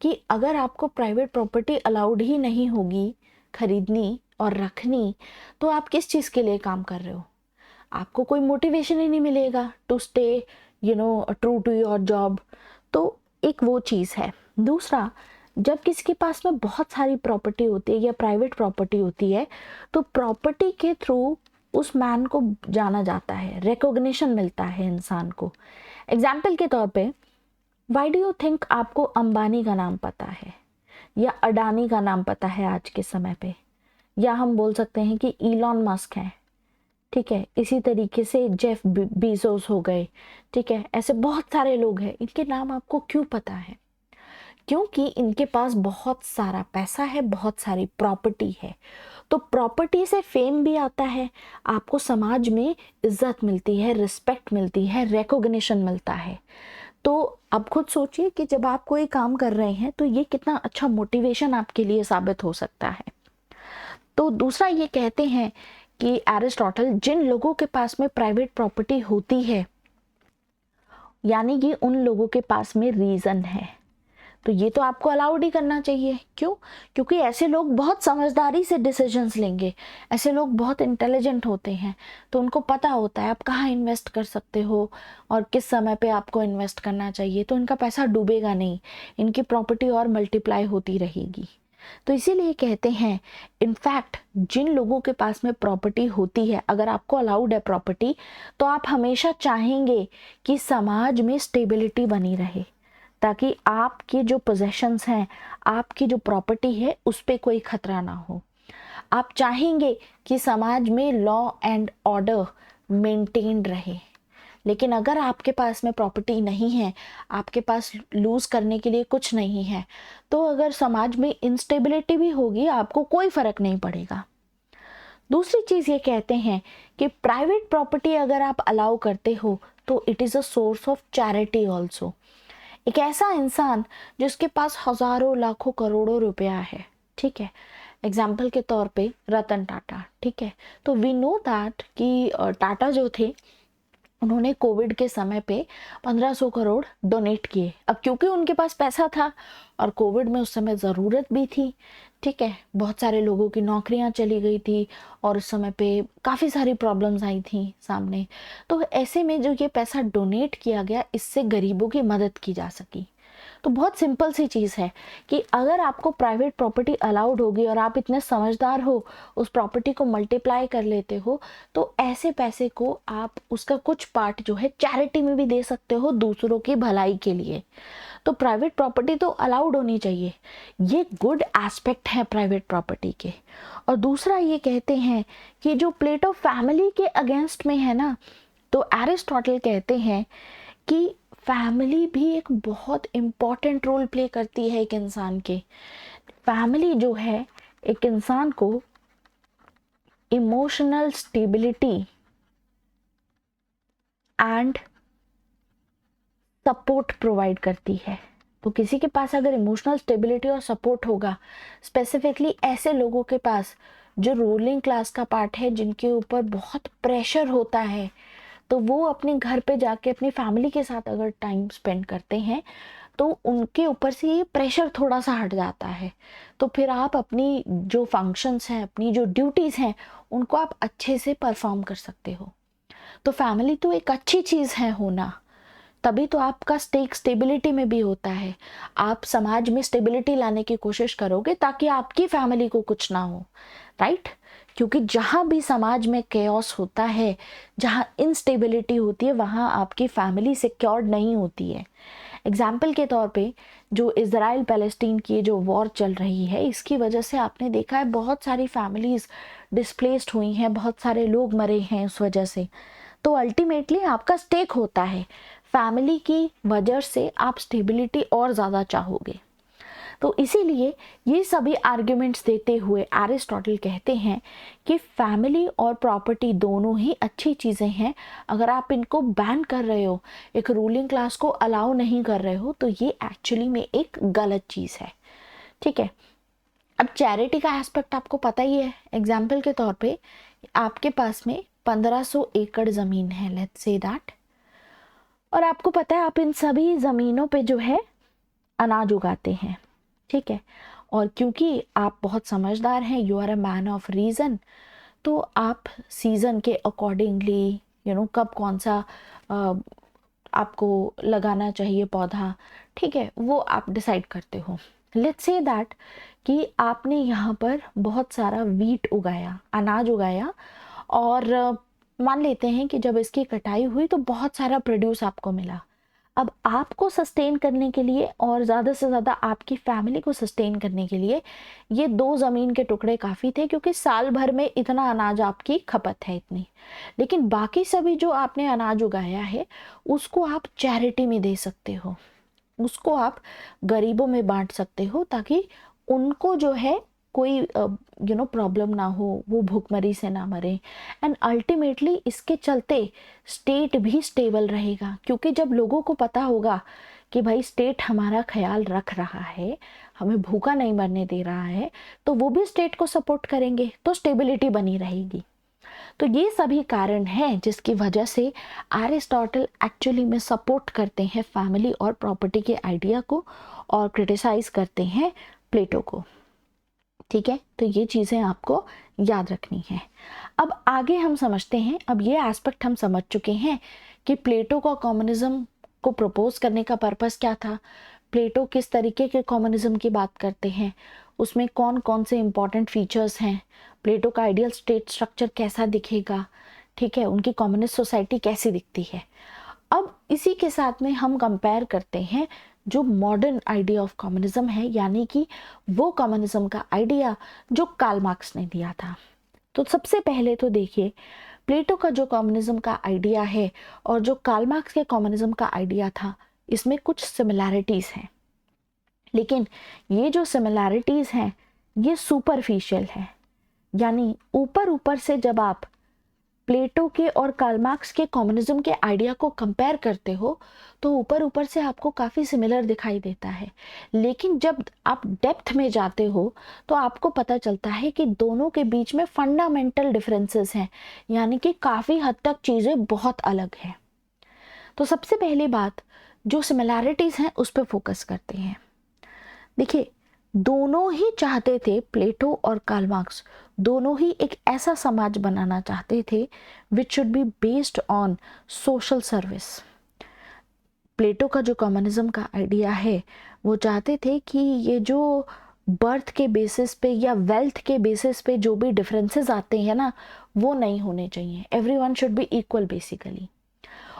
कि अगर आपको प्राइवेट प्रॉपर्टी अलाउड ही नहीं होगी खरीदनी और रखनी, तो आप किस चीज़ के लिए काम कर रहे हो? आपको कोई मोटिवेशन ही नहीं मिलेगा to stay true to your job. तो एक वो चीज़ है। दूसरा, जब किसी के पास में बहुत सारी प्रॉपर्टी होती है या प्राइवेट प्रॉपर्टी होती है, तो प्रॉपर्टी के थ्रू उस मैन को जाना जाता है, रिकॉग्निशन मिलता है इंसान को। एग्जाम्पल के तौर पे व्हाई डू यू थिंक आपको अंबानी का नाम पता है या अडानी का नाम पता है आज के समय पे, या हम बोल सकते हैं कि इलॉन मस्क है, ठीक है, इसी तरीके से जेफ बीजोस हो गए, ठीक है, ऐसे बहुत सारे लोग हैं। इनके नाम आपको क्यों पता है? क्योंकि इनके पास बहुत सारा पैसा है, बहुत सारी प्रॉपर्टी है। तो प्रॉपर्टी से फेम भी आता है, आपको समाज में इज्जत मिलती है, रिस्पेक्ट मिलती है, रिकॉग्निशन मिलता है। तो अब खुद सोचिए कि जब आप कोई काम कर रहे हैं तो ये कितना अच्छा मोटिवेशन आपके लिए साबित हो सकता है। तो दूसरा ये कहते हैं कि एरिस्टोटल, जिन लोगों के पास में प्राइवेट प्रॉपर्टी होती है, यानी कि उन लोगों के पास में रीजन है, तो ये तो आपको अलाउड ही करना चाहिए। क्यों? क्योंकि ऐसे लोग बहुत समझदारी से डिसीजंस लेंगे, ऐसे लोग बहुत इंटेलिजेंट होते हैं, तो उनको पता होता है आप कहाँ इन्वेस्ट कर सकते हो और किस समय पे आपको इन्वेस्ट करना चाहिए, तो इनका पैसा डूबेगा नहीं, इनकी प्रॉपर्टी और मल्टीप्लाई होती रहेगी। तो इसीलिए कहते हैं, इनफैक्ट जिन लोगों के पास में प्रॉपर्टी होती है, अगर आपको अलाउड है प्रॉपर्टी, तो आप हमेशा चाहेंगे कि समाज में स्टेबिलिटी बनी रहे, ताकि आपके जो पोजेशंस हैं, आपकी जो प्रॉपर्टी है, उस पर कोई खतरा ना हो। आप चाहेंगे कि समाज में लॉ एंड ऑर्डर मेंटेन रहे। लेकिन अगर आपके पास में प्रॉपर्टी नहीं है, आपके पास लूज करने के लिए कुछ नहीं है, तो अगर समाज में इंस्टेबिलिटी भी होगी, आपको कोई फर्क नहीं पड़ेगा। दूसरी चीज ये कहते हैं कि प्राइवेट प्रॉपर्टी अगर आप अलाउ करते हो तो it is a source of charity also. एक ऐसा इंसान जिसके पास हजारों लाखों करोड़ों रुपया है, ठीक है, एग्जाम्पल के तौर पे रतन टाटा, ठीक है, तो वी नो दैट कि टाटा जो थे, उन्होंने कोविड के समय पे 1500 करोड़ डोनेट किए। अब क्योंकि उनके पास पैसा था और कोविड में उस समय ज़रूरत भी थी, ठीक है, बहुत सारे लोगों की नौकरियां चली गई थी और उस समय पे काफ़ी सारी प्रॉब्लम्स आई थी सामने। तो ऐसे में जो ये पैसा डोनेट किया गया, इससे गरीबों की मदद की जा सकी। तो बहुत सिंपल सी चीज़ है कि अगर आपको प्राइवेट प्रॉपर्टी अलाउड होगी और आप इतने समझदार हो, उस प्रॉपर्टी को मल्टीप्लाई कर लेते हो, तो ऐसे पैसे को आप उसका कुछ पार्ट जो है चैरिटी में भी दे सकते हो, दूसरों की भलाई के लिए। तो प्राइवेट प्रॉपर्टी तो अलाउड होनी चाहिए, ये गुड एस्पेक्ट है प्राइवेट प्रॉपर्टी के। और दूसरा ये कहते हैं कि जो प्लेटो फैमिली के अगेंस्ट में है ना, तो एरिस्टोटल कहते हैं कि फैमिली भी एक बहुत इम्पॉर्टेंट रोल प्ले करती है एक इंसान के। फैमिली जो है एक इंसान को emotional stability and support provide करती है। तो किसी के पास अगर इमोशनल स्टेबिलिटी और सपोर्ट होगा, स्पेसिफिकली ऐसे लोगों के पास जो रूलिंग क्लास का पार्ट है, जिनके ऊपर बहुत प्रेशर होता है, तो वो अपने घर पे जाके अपनी फैमिली के साथ अगर टाइम स्पेंड करते हैं तो उनके ऊपर से ये प्रेशर थोड़ा सा हट जाता है। तो फिर आप अपनी जो फंक्शंस हैं, अपनी जो ड्यूटीज़ हैं, उनको आप अच्छे से परफॉर्म कर सकते हो। तो फैमिली तो एक अच्छी चीज़ है होना, तभी तो आपका स्टेक स्टेबिलिटी में भी होता है। आप समाज में स्टेबिलिटी लाने की कोशिश करोगे ताकि आपकी फैमिली को कुछ ना हो, राइट? क्योंकि जहाँ भी समाज में केओस होता है, जहाँ इनस्टेबिलिटी होती है, वहाँ आपकी फैमिली सिक्योर्ड नहीं होती है। एग्जाम्पल के तौर पे जो इज़राइल पैलेस्टीन की जो वॉर चल रही है, इसकी वजह से आपने देखा है बहुत सारी फैमिलीज़ डिस्प्लेस्ड हुई हैं, बहुत सारे लोग मरे हैं उस वजह से। तो अल्टीमेटली आपका स्टेक होता है, फैमिली की वजह से आप स्टेबिलिटी और ज़्यादा चाहोगे। तो इसीलिए ये सभी आर्ग्यूमेंट्स देते हुए एरिस्टोटल कहते हैं कि फैमिली और प्रॉपर्टी दोनों ही अच्छी चीज़ें हैं। अगर आप इनको बैन कर रहे हो, एक रूलिंग क्लास को अलाउ नहीं कर रहे हो, तो ये एक्चुअली में एक गलत चीज़ है, ठीक है। अब चैरिटी का एस्पेक्ट आपको पता ही है। एग्जाम्पल के तौर पे आपके पास में 1500 एकड़ ज़मीन है, लेट्स से दैट, और आपको पता है आप इन सभी ज़मीनों पे जो है अनाज उगाते हैं, ठीक है, और क्योंकि आप बहुत समझदार हैं, you are a man of reason, तो आप सीज़न के अकॉर्डिंगली कब कौन सा आपको लगाना चाहिए पौधा, ठीक है, वो आप डिसाइड करते हो। लेट्स से दैट कि आपने यहाँ पर बहुत सारा वीट उगाया, अनाज उगाया, और मान लेते हैं कि जब इसकी कटाई हुई तो बहुत सारा प्रोड्यूस आपको मिला। अब आपको सस्टेन करने के लिए और ज़्यादा से ज़्यादा आपकी फैमिली को सस्टेन करने के लिए ये 2 ज़मीन के टुकड़े काफ़ी थे, क्योंकि साल भर में इतना अनाज आपकी खपत है इतनी। लेकिन बाकी सभी जो आपने अनाज उगाया है उसको आप चैरिटी में दे सकते हो, उसको आप गरीबों में बांट सकते हो, ताकि उनको जो है कोई प्रॉब्लम ना हो, वो भूखमरी से ना मरे। एंड अल्टीमेटली इसके चलते स्टेट भी स्टेबल रहेगा, क्योंकि जब लोगों को पता होगा कि भाई स्टेट हमारा ख्याल रख रहा है, हमें भूखा नहीं मरने दे रहा है, तो वो भी स्टेट को सपोर्ट करेंगे, तो स्टेबिलिटी बनी रहेगी। तो ये सभी कारण हैं जिसकी वजह से एरिस्टोटल एक्चुअली में सपोर्ट करते हैं फैमिली और प्रॉपर्टी के आइडिया को और क्रिटिसाइज करते हैं प्लेटो को। ठीक है, तो ये चीज़ें आपको याद रखनी है। अब आगे हम समझते हैं, अब ये एस्पेक्ट हम समझ चुके हैं कि प्लेटो का कम्युनिज्म को प्रपोज करने का पर्पस क्या था, प्लेटो किस तरीके के कम्युनिज्म की बात करते हैं, उसमें कौन कौन से इंपॉर्टेंट फीचर्स हैं, प्लेटो का आइडियल स्टेट स्ट्रक्चर कैसा दिखेगा, ठीक है, उनकी कम्युनिस्ट सोसाइटी कैसी दिखती है। अब इसी के साथ में हम कंपेयर करते हैं जो मॉडर्न आइडिया ऑफ कम्युनिज्म है, यानी कि वो कम्युनिज्म का आइडिया जो कार्ल मार्क्स ने दिया था। तो सबसे पहले तो देखिए, प्लेटो का जो कम्युनिज्म का आइडिया है और जो कार्ल मार्क्स के कम्युनिज्म का आइडिया था, इसमें कुछ सिमिलैरिटीज हैं, लेकिन ये जो सिमिलैरिटीज हैं ये सुपरफिशियल है। यानी ऊपर ऊपर से जब आप प्लेटो के और कार्ल मार्क्स के कम्युनिज्म के आइडिया को कंपेयर करते हो तो ऊपर ऊपर से आपको काफ़ी सिमिलर दिखाई देता है, लेकिन जब आप डेप्थ में जाते हो तो आपको पता चलता है कि दोनों के बीच में फंडामेंटल डिफरेंसेस हैं, यानी कि काफ़ी हद तक चीज़ें बहुत अलग हैं। तो सबसे पहली बात, जो सिमिलैरिटीज़ हैं उस पर फोकस करते हैं। देखिए, दोनों ही चाहते थे, प्लेटो और कार्ल मार्क्स दोनों ही एक ऐसा समाज बनाना चाहते थे which should be based on social service. Plato का जो कम्युनिज्म का आइडिया है वो चाहते थे कि ये जो बर्थ के बेसिस पे या वेल्थ के बेसिस पे जो भी डिफरेंसेस आते हैं ना, वो नहीं होने चाहिए, everyone should be equal basically.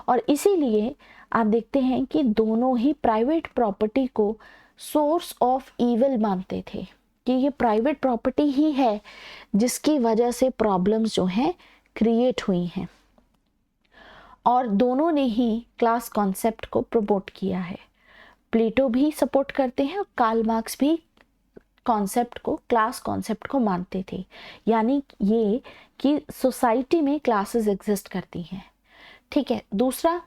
और इसीलिए आप देखते हैं कि दोनों ही प्राइवेट प्रॉपर्टी को सोर्स ऑफ इविल मानते थे, कि ये प्राइवेट प्रॉपर्टी ही है जिसकी वजह से प्रॉब्लम्स जो हैं क्रिएट हुई हैं। और दोनों ने ही क्लास कॉन्सेप्ट को प्रमोट किया है। प्लेटो भी सपोर्ट करते हैं और कार्ल मार्क्स भी कॉन्सेप्ट को, क्लास कॉन्सेप्ट को मानते थे, यानी ये कि सोसाइटी में क्लासेस एग्जिस्ट करती हैं। ठीक है, दूसरा,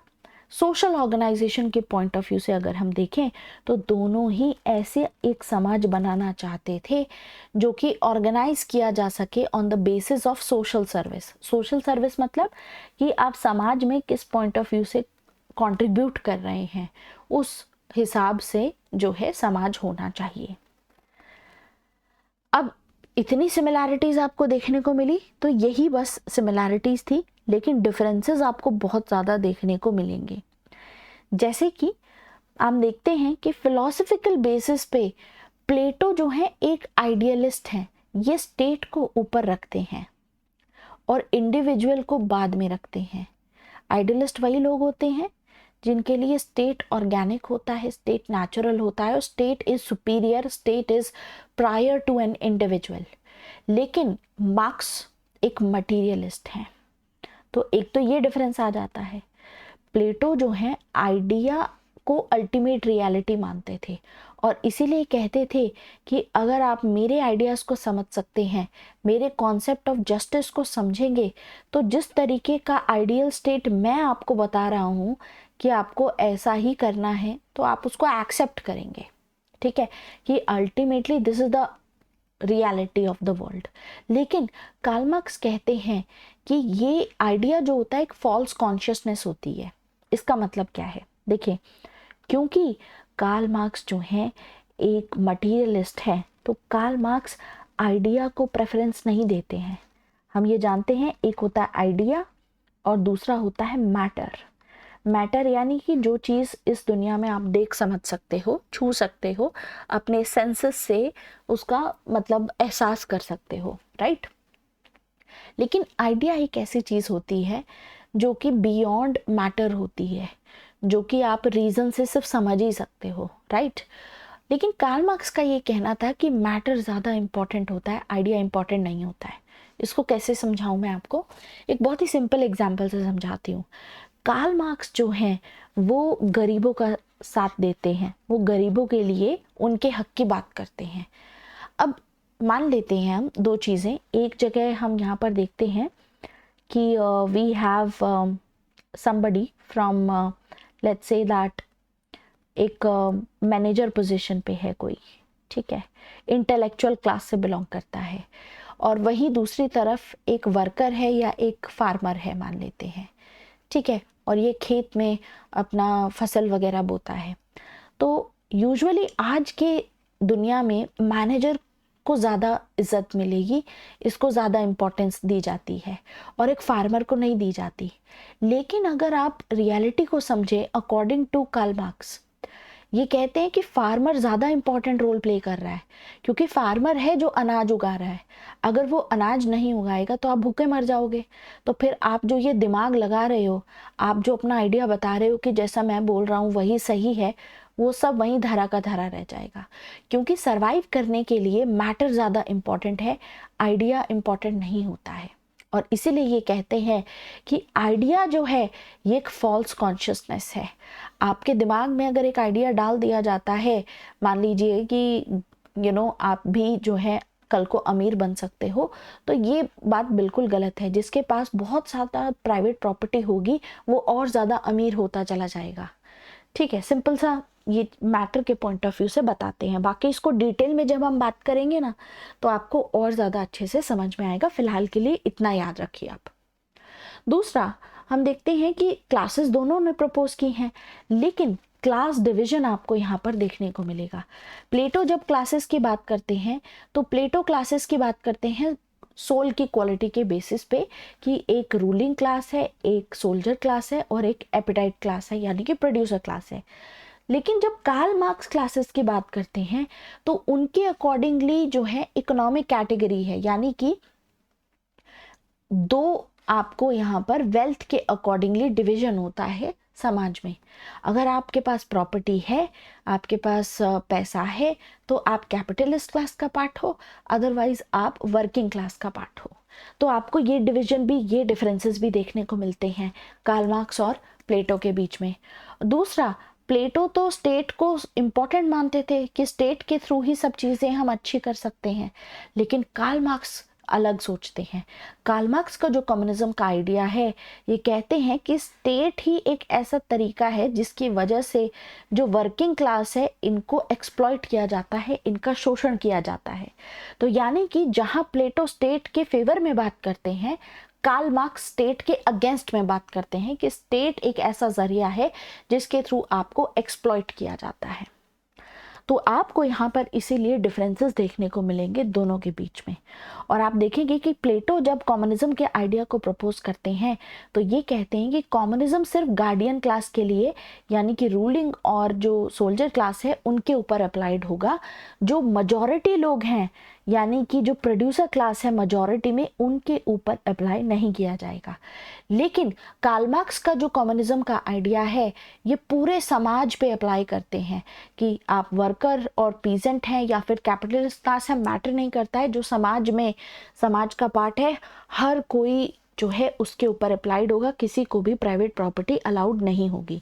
सोशल ऑर्गेनाइजेशन के पॉइंट ऑफ व्यू से अगर हम देखें तो दोनों ही ऐसे एक समाज बनाना चाहते थे जो कि ऑर्गेनाइज किया जा सके on the basis of social service. Social service मतलब कि आप समाज में किस पॉइंट ऑफ व्यू से कंट्रीब्यूट कर रहे हैं, उस हिसाब से जो है समाज होना चाहिए। अब इतनी सिमिलैरिटीज आपको देखने को मिली, तो यही बस सिमिलैरिटीज थी, लेकिन डिफरेंसेस आपको बहुत ज़्यादा देखने को मिलेंगे। जैसे कि आप देखते हैं कि फिलोसफिकल बेसिस पे प्लेटो जो है एक आइडियलिस्ट हैं, ये स्टेट को ऊपर रखते हैं और इंडिविजुअल को बाद में रखते हैं। आइडियलिस्ट वही लोग होते हैं जिनके लिए स्टेट ऑर्गेनिक होता है, स्टेट नेचुरल होता है और state is superior, state is prior to an individual. लेकिन मार्क्स एक मटीरियलिस्ट हैं। तो एक तो ये डिफरेंस आ जाता है। प्लेटो जो है आइडिया को अल्टीमेट रियलिटी मानते थे और इसीलिए कहते थे कि अगर आप मेरे आइडियाज़ को समझ सकते हैं, मेरे कॉन्सेप्ट ऑफ जस्टिस को समझेंगे, तो जिस तरीके का आइडियल स्टेट मैं आपको बता रहा हूँ कि आपको ऐसा ही करना है, तो आप उसको एक्सेप्ट करेंगे। ठीक है, कि ultimately this is the reality of the world. लेकिन कार्ल मार्क्स कहते हैं कि ये आइडिया जो होता है एक फॉल्स कॉन्शियसनेस होती है। इसका मतलब क्या है, देखिए, क्योंकि कार्ल मार्क्स जो हैं एक मटीरियलिस्ट है, तो कार्ल मार्क्स आइडिया को प्रेफरेंस नहीं देते हैं। हम ये जानते हैं, एक होता है आइडिया और दूसरा होता है मैटर। मैटर यानी कि जो चीज़ इस दुनिया में आप देख समझ सकते हो, छू सकते हो, अपने सेंसेस से उसका मतलब एहसास कर सकते हो, राइट। लेकिन आइडिया एक ऐसी चीज़ होती है जो कि बियॉन्ड मैटर होती है, जो कि आप रीज़न से सिर्फ समझ ही सकते हो, राइट। लेकिन कार्ल मार्क्स का ये कहना था कि मैटर ज़्यादा इम्पॉर्टेंट होता है, आइडिया इम्पॉर्टेंट नहीं होता है। इसको कैसे समझाऊं मैं आपको, एक बहुत ही सिंपल एग्जांपल से समझाती हूँ। कार्ल मार्क्स जो हैं वो गरीबों का साथ देते हैं, वो गरीबों के लिए उनके हक की बात करते हैं। अब मान लेते हैं हम दो चीज़ें, एक जगह हम यहाँ पर देखते हैं कि we have somebody from let's say that एक मैनेजर पोजीशन पे है कोई, ठीक है, इंटेलेक्चुअल क्लास से बिलोंग करता है, और वही दूसरी तरफ एक वर्कर है या एक फार्मर है मान लेते हैं, ठीक है, और ये खेत में अपना फसल वगैरह बोता है। तो यूजुअली आज के दुनिया में मैनेजर को ज़्यादा इज्जत मिलेगी, इसको ज़्यादा इम्पोर्टेंस दी जाती है, और एक फार्मर को नहीं दी जाती। लेकिन अगर आप रियलिटी को समझें, अकॉर्डिंग टू कार्ल मार्क्स ये कहते हैं कि फार्मर ज़्यादा इम्पॉर्टेंट रोल प्ले कर रहा है, क्योंकि फार्मर है जो अनाज उगा रहा है। अगर वो अनाज नहीं उगाएगा तो आप भूखे मर जाओगे। तो फिर आप जो ये दिमाग लगा रहे हो, आप जो अपना आइडिया बता रहे हो कि जैसा मैं बोल रहा हूँ वही सही है, वो सब वहीं धरा का धरा रह जाएगा। क्योंकि सरवाइव करने के लिए मैटर ज़्यादा इम्पॉर्टेंट है, आइडिया इम्पॉर्टेंट नहीं होता है। और इसीलिए ये कहते हैं कि आइडिया जो है ये एक फॉल्स कॉन्शियसनेस है। आपके दिमाग में अगर एक आइडिया डाल दिया जाता है, मान लीजिए कि आप भी जो है कल को अमीर बन सकते हो, तो ये बात बिल्कुल गलत है। जिसके पास बहुत ज़्यादा प्राइवेट प्रॉपर्टी होगी वो और ज़्यादा अमीर होता चला जाएगा, ठीक है। सिंपल सा ये मैटर के पॉइंट ऑफ व्यू से बताते हैं। बाकी इसको डिटेल में जब हम बात करेंगे ना तो आपको और ज़्यादा अच्छे से समझ में आएगा। फिलहाल के लिए इतना याद रखिए आप। दूसरा, हम देखते हैं कि क्लासेस दोनों ने प्रपोज की हैं, लेकिन क्लास डिवीजन आपको यहाँ पर देखने को मिलेगा। प्लेटो जब क्लासेस की बात करते हैं तो प्लेटो क्लासेस की बात करते हैं सोल की क्वालिटी के बेसिस पे, कि एक रूलिंग क्लास है, एक सोल्जर क्लास है और एक एपिटाइट क्लास है, यानी कि प्रोड्यूसर क्लास है। लेकिन जब कार्ल मार्क्स क्लासेस की बात करते हैं तो उनके अकॉर्डिंगली जो है इकोनॉमिक कैटेगरी है, यानी कि दो आपको यहाँ पर वेल्थ के अकॉर्डिंगली डिवीजन होता है समाज में। अगर आपके पास प्रॉपर्टी है, आपके पास पैसा है, तो आप कैपिटलिस्ट क्लास का पार्ट हो, अदरवाइज आप वर्किंग क्लास का पार्ट हो। तो आपको ये डिवीजन भी, ये डिफरेंसेस भी देखने को मिलते हैं कार्ल मार्क्स और प्लेटो के बीच में। दूसरा, प्लेटो तो स्टेट को इम्पोर्टेंट मानते थे कि स्टेट के थ्रू ही सब चीज़ें हम अच्छी कर सकते हैं, लेकिन कार्ल मार्क्स अलग सोचते हैं। कार्ल मार्क्स का जो कम्युनिज्म का आइडिया है, ये कहते हैं कि स्टेट ही एक ऐसा तरीका है जिसकी वजह से जो वर्किंग क्लास है इनको एक्सप्लॉइट किया जाता है, इनका शोषण किया जाता है। तो यानी कि जहाँ प्लेटो स्टेट के फेवर में बात करते हैं, कार्ल मार्क्स स्टेट के अगेंस्ट में बात करते हैं कि स्टेट एक ऐसा जरिया है जिसके थ्रू आपको एक्सप्लॉइट किया जाता है। तो आपको यहाँ पर इसीलिए डिफरेंसेस देखने को मिलेंगे दोनों के बीच में। और आप देखेंगे कि प्लेटो जब कम्युनिज्म के आइडिया को प्रपोज करते हैं तो ये कहते हैं कि कम्युनिज्म सिर्फ गार्डियन क्लास के लिए, यानी कि रूलिंग और जो सोल्जर क्लास है उनके ऊपर अप्लाइड होगा। जो मेजॉरिटी लोग हैं, यानी कि जो प्रोड्यूसर क्लास है मेजॉरिटी में, उनके ऊपर अप्लाई नहीं किया जाएगा। लेकिन कार्ल मार्क्स का जो कम्युनिज्म का आइडिया है ये पूरे समाज पे अप्लाई करते हैं कि आप वर्कर और पीजेंट हैं या फिर कैपिटलिस्ट क्लास है, मैटर नहीं करता है। जो समाज में समाज का पार्ट है, हर कोई जो है उसके ऊपर अप्लाइड होगा, किसी को भी प्राइवेट प्रॉपर्टी अलाउड नहीं होगी।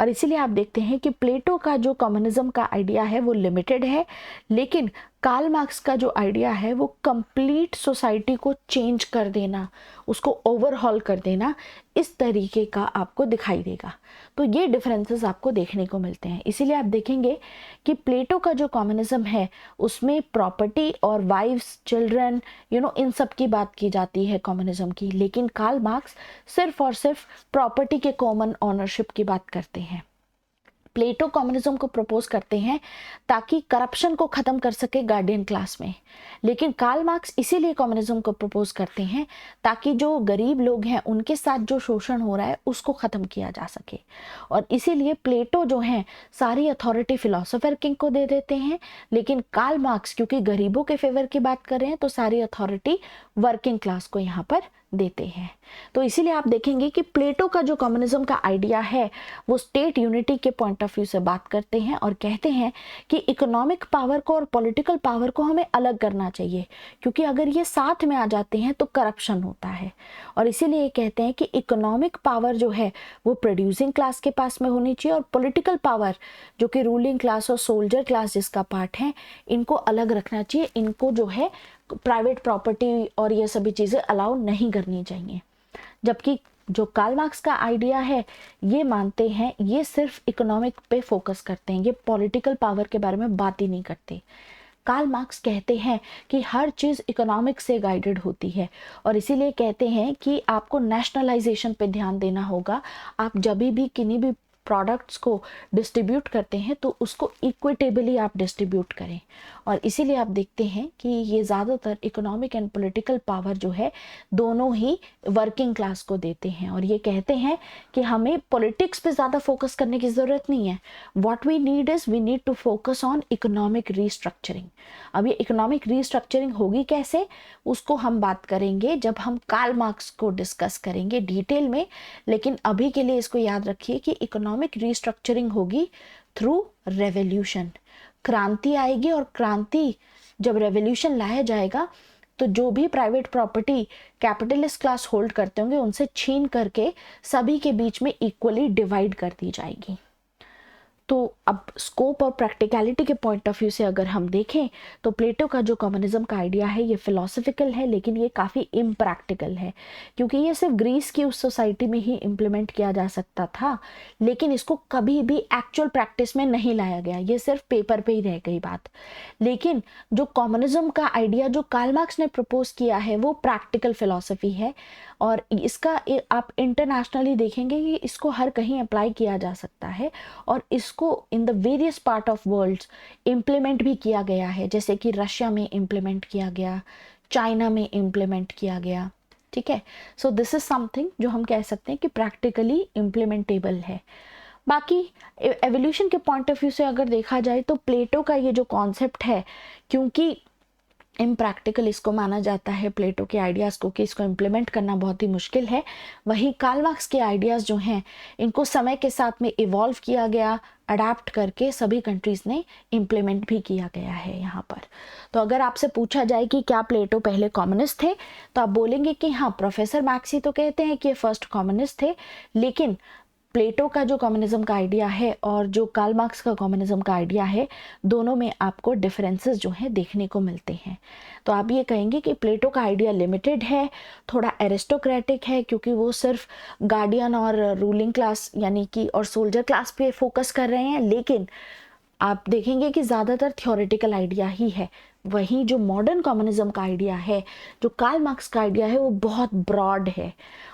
और इसीलिए आप देखते हैं कि प्लेटो का जो कम्युनिज्म का आइडिया है वो लिमिटेड है, लेकिन कार्ल मार्क्स का जो आइडिया है वो कंप्लीट सोसाइटी को चेंज कर देना, उसको ओवरहॉल कर देना, इस तरीके का आपको दिखाई देगा। तो ये डिफरेंसेस आपको देखने को मिलते हैं। इसीलिए आप देखेंगे कि प्लेटो का जो कम्युनिज्म है उसमें प्रॉपर्टी और वाइफ्स, चिल्ड्रन, इन सब की बात की जाती है कम्युनिज्म की, लेकिन कार्ल मार्क्स सिर्फ और सिर्फ प्रॉपर्टी के कॉमन ऑनरशिप की बात करते हैं। प्लेटो कम्युनिज्म को प्रपोज करते हैं ताकि करप्शन को खत्म कर सके गार्डियन क्लास में, लेकिन कार्ल मार्क्स इसीलिए कम्युनिज्म को प्रपोज करते हैं ताकि जो गरीब लोग हैं उनके साथ जो शोषण हो रहा है उसको खत्म किया जा सके। और इसीलिए प्लेटो जो हैं सारी अथॉरिटी फिलोसोफर किंग को दे देते हैं, लेकिन कार्ल मार्क्स क्योंकि गरीबों के फेवर की बात कर रहे हैं तो सारी अथॉरिटी वर्किंग क्लास को यहाँ पर देते हैं। तो इसीलिए आप देखेंगे कि प्लेटो का जो कम्युनिज्म का आइडिया है वो स्टेट यूनिटी के पॉइंट ऑफ व्यू से बात करते हैं और कहते हैं कि इकोनॉमिक पावर को और पॉलिटिकल पावर को हमें अलग करना चाहिए, क्योंकि अगर ये साथ में आ जाते हैं तो करप्शन होता है। और इसीलिए कहते हैं कि इकोनॉमिक पावर जो है वो प्रोड्यूसिंग क्लास के पास में होनी चाहिए और पॉलिटिकल पावर जो कि रूलिंग क्लास और सोल्जर क्लास जिसका पार्ट है, इनको अलग रखना चाहिए। इनको जो है प्राइवेट प्रॉपर्टी और ये सभी चीज़ें अलाउ नहीं करनी चाहिए। जबकि जो कार्ल मार्क्स का आइडिया है ये मानते हैं, ये सिर्फ इकोनॉमिक पे फोकस करते हैं, ये पॉलिटिकल पावर के बारे में बात ही नहीं करते। कार्ल मार्क्स कहते हैं कि हर चीज़ इकोनॉमिक से गाइडेड होती है और इसीलिए कहते हैं कि आपको नेशनलाइजेशन पे ध्यान देना होगा। आप जब भी किन्हीं भी प्रोडक्ट्स को डिस्ट्रीब्यूट करते हैं तो उसको इक्विटेबली आप डिस्ट्रीब्यूट करें। और इसीलिए आप देखते हैं कि ये ज़्यादातर इकोनॉमिक एंड पॉलिटिकल पावर जो है दोनों ही वर्किंग क्लास को देते हैं। और ये कहते हैं कि हमें पॉलिटिक्स पे ज़्यादा फोकस करने की ज़रूरत नहीं है। What we need is we need to focus on economic restructuring. अब ये इकोनॉमिक रीस्ट्रक्चरिंग होगी कैसे, उसको हम बात करेंगे जब हम कार्ल मार्क्स को डिस्कस करेंगे डिटेल में। लेकिन अभी के लिए इसको याद रखिए कि इकोनॉमिक रीस्ट्रक्चरिंग होगी थ्रू रेवोल्यूशन। क्रांति आएगी और क्रांति जब रेवोल्यूशन लाया जाएगा तो जो भी private property capitalist class hold करते होंगे उनसे छीन करके सभी के बीच में इक्वली डिवाइड कर दी जाएगी। तो अब स्कोप और प्रैक्टिकलिटी के पॉइंट ऑफ व्यू से अगर हम देखें तो प्लेटो का जो कम्युनिज्म का आइडिया है ये फिलोसफिकल है, लेकिन ये काफ़ी इम्प्रैक्टिकल है, क्योंकि ये सिर्फ ग्रीस की उस सोसाइटी में ही इम्प्लीमेंट किया जा सकता था, लेकिन इसको कभी भी एक्चुअल प्रैक्टिस में नहीं लाया गया। ये सिर्फ पेपर पे ही रह गई बात। लेकिन जो कम्युनिज्म का आइडिया जो कार्ल मार्क्स ने प्रपोज किया है वो प्रैक्टिकल फिलोसफी है और इसका आप इंटरनेशनली देखेंगे कि इसको हर कहीं अप्लाई किया जा सकता है और इसको in the various part of world implement भी किया गया है। जैसे कि रशिया में इम्प्लीमेंट किया गया, चाइना में इम्प्लीमेंट किया गया। ठीक है, सो दिस इज समथिंग जो हम कह सकते हैं कि प्रैक्टिकली इम्प्लीमेंटेबल है। बाकी एवोल्यूशन के पॉइंट ऑफ व्यू से अगर देखा जाए तो प्लेटो का ये जो कॉन्सेप्ट है, क्योंकि इम्प्रैक्टिकल इसको माना जाता है प्लेटो के आइडियाज़ को कि इसको इम्प्लीमेंट करना बहुत ही मुश्किल है, वहीं कार्ल मार्क्स के आइडियाज़ जो हैं इनको समय के साथ में इवॉल्व किया गया, अडाप्ट करके सभी कंट्रीज़ ने इम्प्लीमेंट भी किया गया है यहाँ पर। तो अगर आपसे पूछा जाए कि क्या प्लेटो पहले कम्युनिस्ट थे तो आप बोलेंगे कि हाँ, प्रोफेसर मैक्सी तो कहते हैं कि ये फर्स्ट कम्युनिस्ट थे, लेकिन प्लेटो का जो कम्युनिज्म का आइडिया है और जो कार्ल मार्क्स का कम्युनिज्म का आइडिया है, दोनों में आपको डिफरेंसेस जो हैं देखने को मिलते हैं। तो आप ये कहेंगे कि प्लेटो का आइडिया लिमिटेड है, थोड़ा एरिस्टोक्रेटिक है, क्योंकि वो सिर्फ गार्डियन और रूलिंग क्लास यानी कि और सोल्जर क्लास पे फोकस कर रहे हैं। लेकिन आप देखेंगे कि ज़्यादातर थ्योरेटिकल आइडिया ही है। वहीं जो मॉडर्न कम्युनिज्म का आइडिया है, जो कार्ल मार्क्स का आइडिया है, वो बहुत ब्रॉड है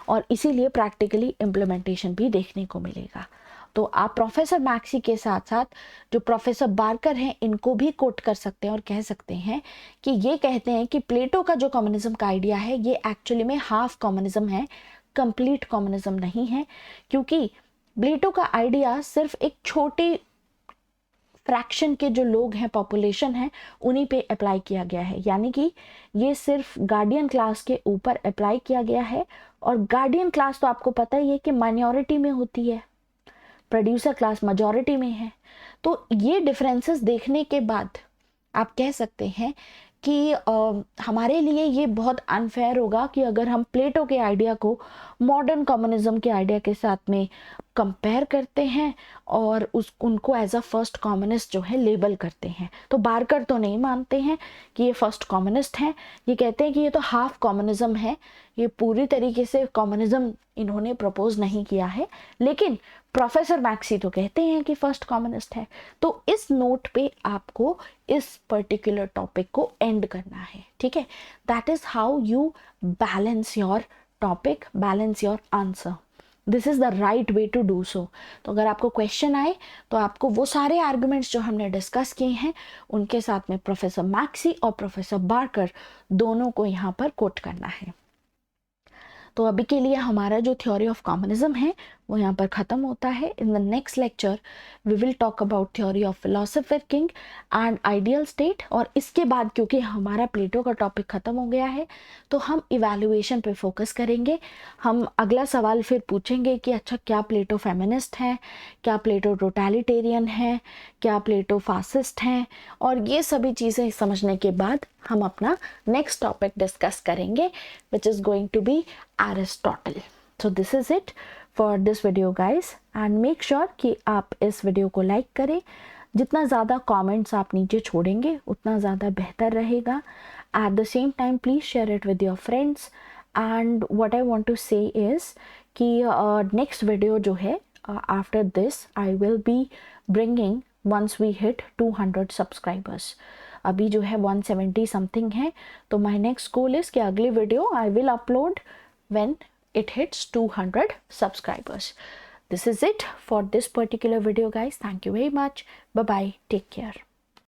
और इसीलिए प्रैक्टिकली इम्प्लीमेंटेशन भी देखने को मिलेगा। तो आप प्रोफेसर मैक्सी के साथ साथ जो प्रोफेसर बार्कर हैं इनको भी कोट कर सकते हैं और कह सकते हैं कि ये कहते हैं कि प्लेटो का जो कम्युनिज्म का आइडिया है ये एक्चुअली में हाफ कम्युनिज्म है, कंप्लीट कम्युनिज्म नहीं है, क्योंकि प्लेटो का आइडिया सिर्फ एक छोटी फ्रैक्शन के जो लोग हैं, पॉपुलेशन है, उन्हीं पे अप्लाई किया गया है। यानी कि ये सिर्फ गार्डियन क्लास के ऊपर अप्लाई किया गया है और गार्डियन क्लास तो आपको पता ही है कि माइनॉरिटी में होती है, प्रोड्यूसर क्लास मेजॉरिटी में है। तो ये डिफरेंसेस देखने के बाद आप कह सकते हैं कि हमारे लिए ये बहुत अनफेयर होगा कि अगर हम प्लेटो के आइडिया को मॉडर्न कम्युनिज्म के आइडिया के साथ में कंपेयर करते हैं और उनको एज अ फर्स्ट कम्युनिस्ट जो है लेबल करते हैं। तो बार्कर तो नहीं मानते हैं कि ये फर्स्ट कम्युनिस्ट हैं, ये कहते हैं कि ये तो हाफ कम्युनिज्म है, ये पूरी तरीके से कम्युनिज्म इन्होंने प्रपोज नहीं किया है। लेकिन प्रोफेसर मैक्सी तो कहते हैं कि फर्स्ट कम्युनिस्ट है। तो इस नोट पे आपको इस पर्टिकुलर टॉपिक को एंड करना है। ठीक है, that is how you balance your topic, balance your answer. This is the right way to do so. तो अगर आपको क्वेश्चन आए तो आपको वो सारे आर्गुमेंट्स जो हमने डिस्कस किए हैं उनके साथ में प्रोफेसर मैक्सी और प्रोफेसर बार्कर दोनों को यहाँ पर कोट करना है। तो अभी के लिए हमारा जो थ्योरी ऑफ कम्युनिज्म है वो यहाँ पर ख़त्म होता है। In the next lecture we will talk about theory of philosopher king and ideal state. और इसके बाद क्योंकि हमारा प्लेटो का टॉपिक ख़त्म हो गया है तो हम इवैल्यूएशन पे फोकस करेंगे। हम अगला सवाल फिर पूछेंगे कि अच्छा क्या प्लेटो फेमिनिस्ट हैं, क्या प्लेटो टोटलिटेरियन है, क्या प्लेटो फासिस्ट हैं, और ये सभी चीज़ें समझने के बाद हम अपना नेक्स्ट टॉपिक डिस्कस करेंगे which is going to be Aristotle. So this is it for this video guys, and make sure कि आप इस वीडियो को लाइक करें। जितना ज़्यादा कमेंट्स आप नीचे छोड़ेंगे उतना ज़्यादा बेहतर रहेगा। At the same time please share it with your friends. And what I want to say is कि नेक्स्ट वीडियो जो है after this I will be bringing once we hit 200 subscribers. अभी जो है 170 समथिंग है, तो माई नेक्स्ट गोल इज़ कि अगली video I will upload when it hits 200 subscribers. This is it for this particular video guys. Thank you very much. Bye bye. Take care.